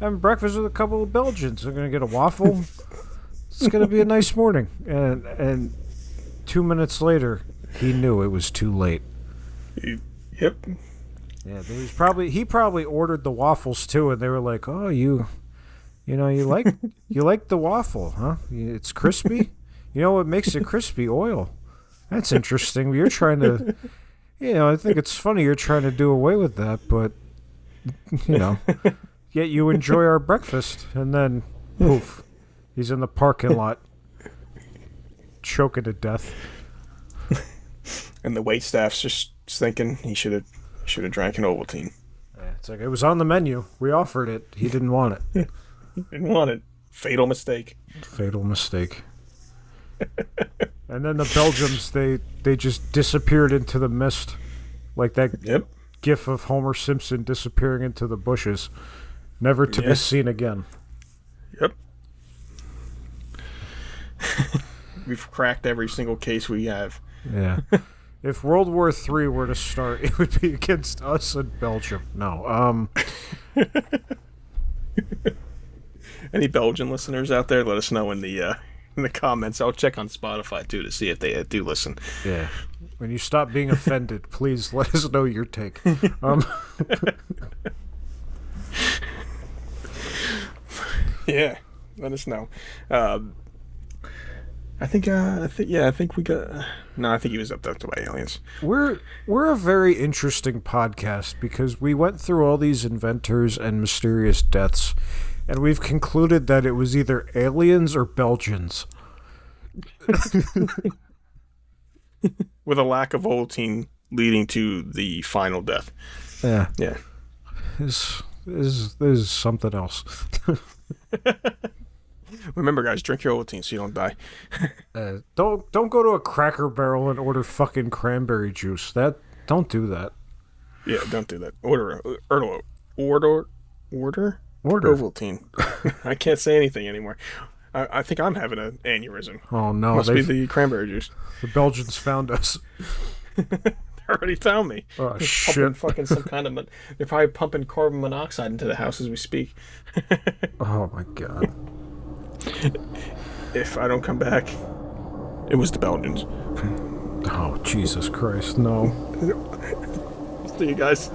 having breakfast with a couple of Belgians. They're going to get a waffle. It's going to be a nice morning. And 2 minutes later, he knew it was too late. Yep. Yeah, he probably ordered the waffles too, and they were like, oh, you like the waffle, huh? It's crispy. You know what makes it crispy? Oil. That's interesting. You're trying to, I think it's funny you're trying to do away with that, but, yet you enjoy our breakfast. And then, poof, he's in the parking lot, choking to death. And the waitstaff's just thinking he should have drank an Ovaltine. Yeah, it's like, it was on the menu. We offered it. He didn't want it. Didn't want it. Fatal mistake. Fatal mistake. And then the Belgians, they just disappeared into the mist. Like that gif of Homer Simpson disappearing into the bushes. Never to be seen again. Yep. We've cracked every single case we have. Yeah. If World War III were to start, it would be against us and Belgium. No. Any Belgian listeners out there, let us know in the comments. I'll check on Spotify, too, to see if they do listen. Yeah. When you stop being offended, please let us know your take. Yeah, let us know. I think we got... No, I think he was abducted by aliens. We're a very interesting podcast because we went through all these inventors and mysterious deaths, and we've concluded that it was either aliens or Belgians. With a lack of Ovaltine leading to the final death. Yeah. Yeah. This is something else. Remember, guys, drink your Ovaltine so you don't die. Don't go to a Cracker Barrel and order fucking cranberry juice. Don't do that. Yeah, don't do that. Order Ovaltine. I can't say anything anymore. I think I'm having an aneurysm. Oh no! Must be the cranberry juice. The Belgians found us. They already found me. Oh they're shit! Fucking some kind of. They're probably pumping carbon monoxide into the house as we speak. Oh my god! If I don't come back, it was the Belgians. Oh Jesus Christ! No. See you guys.